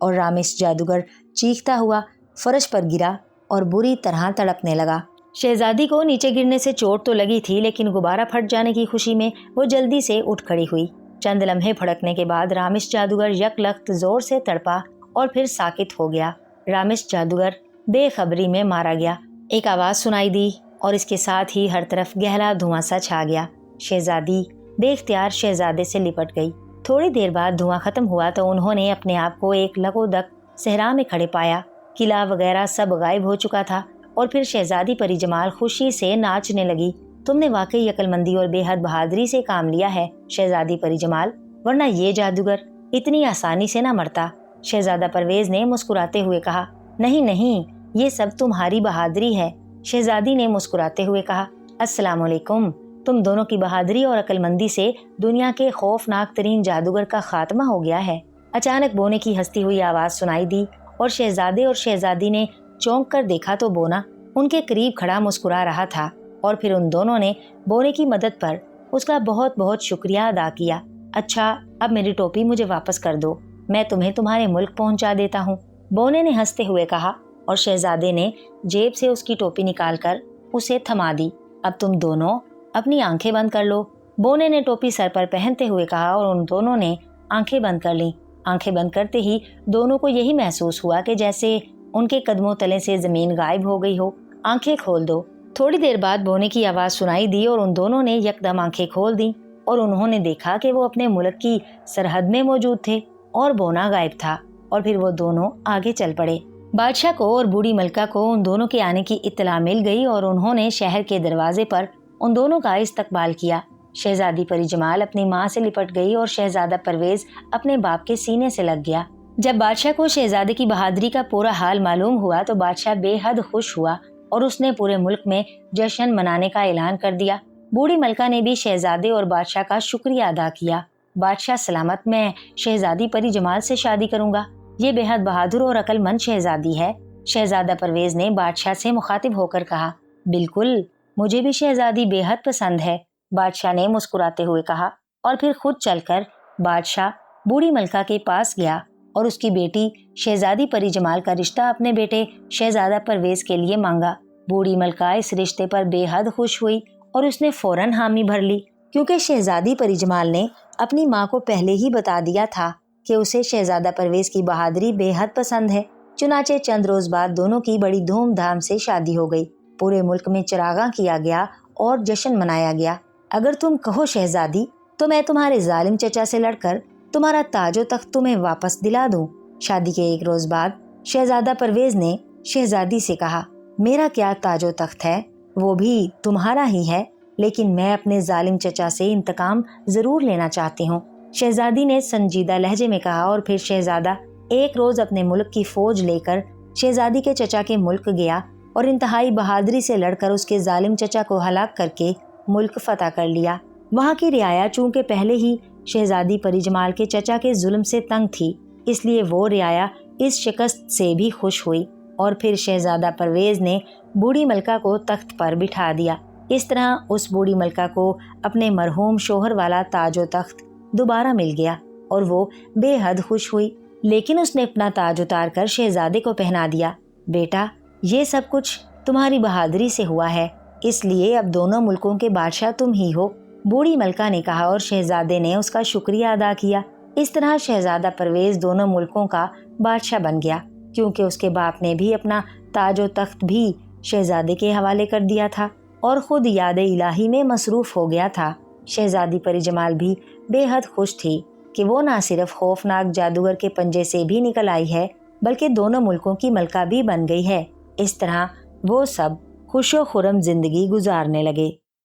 اور رامش جادوگر چیختا ہوا فرش پر گرا اور بری طرح تڑپنے لگا۔ شہزادی کو نیچے گرنے سے چوٹ تو لگی تھی، لیکن غبارہ پھٹ جانے کی خوشی میں وہ جلدی سے اٹھ کھڑی ہوئی۔ چند لمحے پھڑکنے کے بعد رامش جادوگر یک لخت زور سے تڑپا اور پھر ساکت ہو گیا۔ رامش جادوگر بے خبری میں مارا گیا۔ ایک آواز سنائی دی اور اس کے ساتھ ہی ہر طرف گہرا دھواں سا چھا گیا۔ شہزادی بے اختیار شہزادے سے لپٹ گئی۔ تھوڑی دیر بعد دھواں ختم ہوا تو انہوں نے اپنے آپ کو ایک لگودک صحرا میں کھڑے پایا۔ قلعہ وغیرہ سب غائب ہو چکا تھا اور پھر شہزادی پری جمال خوشی سے ناچنے لگی۔ تم نے واقعی عقل مندی اور بے حد بہادری سے کام لیا ہے شہزادی پری جمال، ورنہ یہ جادوگر اتنی آسانی سے نہ مرتا، شہزادہ پرویز نے مسکراتے ہوئے کہا۔ نہیں نہیں، یہ سب تمہاری بہادری ہے، شہزادی نے مسکراتے ہوئے کہا۔ السلام علیکم، تم دونوں کی بہادری اور عقل مندی سے دنیا کے خوفناک ترین جادوگر کا خاتمہ ہو گیا ہے۔ اچانک بونے کی ہنستی ہوئی آواز سنائی دی اور شہزادے اور شہزادی نے چونک کر دیکھا تو بونا ان کے قریب کھڑا مسکرا رہا تھا، اور پھر ان دونوں نے بونے کی مدد پر اس کا بہت بہت شکریہ ادا کیا۔ اچھا، اب میری ٹوپی مجھے واپس کر دو، میں تمہیں تمہارے ملک پہنچا دیتا ہوں، بونے نے ہنستے ہوئے کہا، اور شہزادے نے جیب سے اس کی ٹوپی نکال کر اسے تھما دی۔ اب تم دونوں اپنی آنکھیں بند کر لو، بونے نے ٹوپی سر پر پہنتے ہوئے کہا، اور ان دونوں نے آنکھیں بند کر لیں۔ آنکھیں بند کرتے ہی دونوں کو یہی محسوس ہوا کہ جیسے ان کے قدموں تلے سے زمین غائب ہو گئی ہو۔ आंखें खोल दो। थोड़ी देर बाद बोने की आवाज सुनाई दी और उन दोनों ने यकदम आंखें खोल दी और उन्होंने देखा कि वो अपने मुल्क की सरहद में मौजूद थे और बोना गायब था। और फिर वो दोनों आगे चल पड़े। बादशाह को और बूढ़ी मलका को उन दोनों के आने की इत्तला मिल गई और उन्होंने शहर के दरवाजे पर उन दोनों का इस्तकबाल किया। शहजादी परी जमाल अपनी माँ से लिपट गई और शहजादा परवेज अपने बाप के सीने से लग गया। जब बादशाह को शहजादे की बहादुरी का पूरा हाल मालूम हुआ तो बादशाह बेहद खुश हुआ और उसने पूरे मुल्क में जश्न मनाने का ऐलान कर दिया। बूढ़ी मलका ने भी शहजादे और बादशाह का शुक्रिया अदा किया। बादशाह सलामत, मैं शहजादी परी जमाल से शादी करूंगा। ये बेहद बहादुर और अक्लमंद शहजादी है। शहजादा परवेज ने बादशाह से मुखातिब होकर कहा, बिल्कुल, मुझे भी शहजादी बेहद पसंद है। बादशाह ने मुस्कुराते हुए कहा और फिर खुद चलकर बादशाह बूढ़ी मलका के पास गया और उसकी बेटी शहजादी परी जमाल का रिश्ता अपने बेटे शहजादा परवेज के लिए मांगा। बूढ़ी मलका इस रिश्ते पर बेहद खुश हुई और उसने फौरन हामी भर ली, क्योंकि शहजादी परी जमाल ने अपनी माँ को पहले ही बता दिया था कि उसे शहजादा परवेज की बहादुरी बेहद पसंद है। चुनाचे चंद रोज बाद दोनों की बड़ी धूमधाम से शादी हो गई। पूरे मुल्क में चरागां किया गया और जश्न मनाया गया। अगर तुम कहो शहजादी, तो मैं तुम्हारे जालिम चचा से लड़कर तुम्हारा ताजो तख्त तुम्हें वापस दिला दूं। शादी के एक रोज बाद शहजादा परवेज ने शहजादी से कहा, मेरा क्या ताजो तख्त है, वो भी तुम्हारा ही है, लेकिन मैं अपने जालिम चचा से इंतकाम जरूर लेना चाहती हूँ। शहजादी ने संजीदा लहजे में कहा और फिर शहजादा एक रोज अपने मुल्क की फौज लेकर शहजादी के चचा के मुल्क गया और इंतहाई बहादुरी से लड़कर उसके जालिम चचा को हलाक करके मुल्क फतह कर लिया। वहाँ की रियाया चूंकि पहले ही शहजादी परी जमाल के चचा के जुल्म से तंग थी, इसलिए वो रियाया इस शिकस्त से भी खुश हुई और फिर शहजादा परवेज ने बूढ़ी मलका को तख्त पर बिठा दिया। इस तरह उस बूढ़ी मलका को अपने मरहूम शोहर वाला ताजो तख्त दोबारा मिल गया और वो बेहद खुश हुई। लेकिन उसने अपना ताज उतार कर शहजादे को पहना दिया। बेटा, ये सब कुछ तुम्हारी बहादुरी से हुआ है, इसलिए अब दोनों मुल्कों के बादशाह तुम ही हो, बूढ़ी मलका ने कहा और शहजादे ने उसका शुक्रिया अदा किया। इस तरह शहजादा परवेज दोनों मुल्कों का बादशाह बन गया, क्योंकि उसके बाप ने भी अपना ताजो तख्त भी शहजादे के हवाले कर दिया था और खुद याद इलाही में मसरूफ हो गया था। शहजादी परी जमाल भी बेहद खुश थी कि वो न सिर्फ खौफनाक जादूगर के पंजे से भी निकल आई है, बल्कि दोनों मुल्कों की मलका भी बन गई है। इस तरह वो सब खुशो खुरम जिंदगी गुजारने लगे।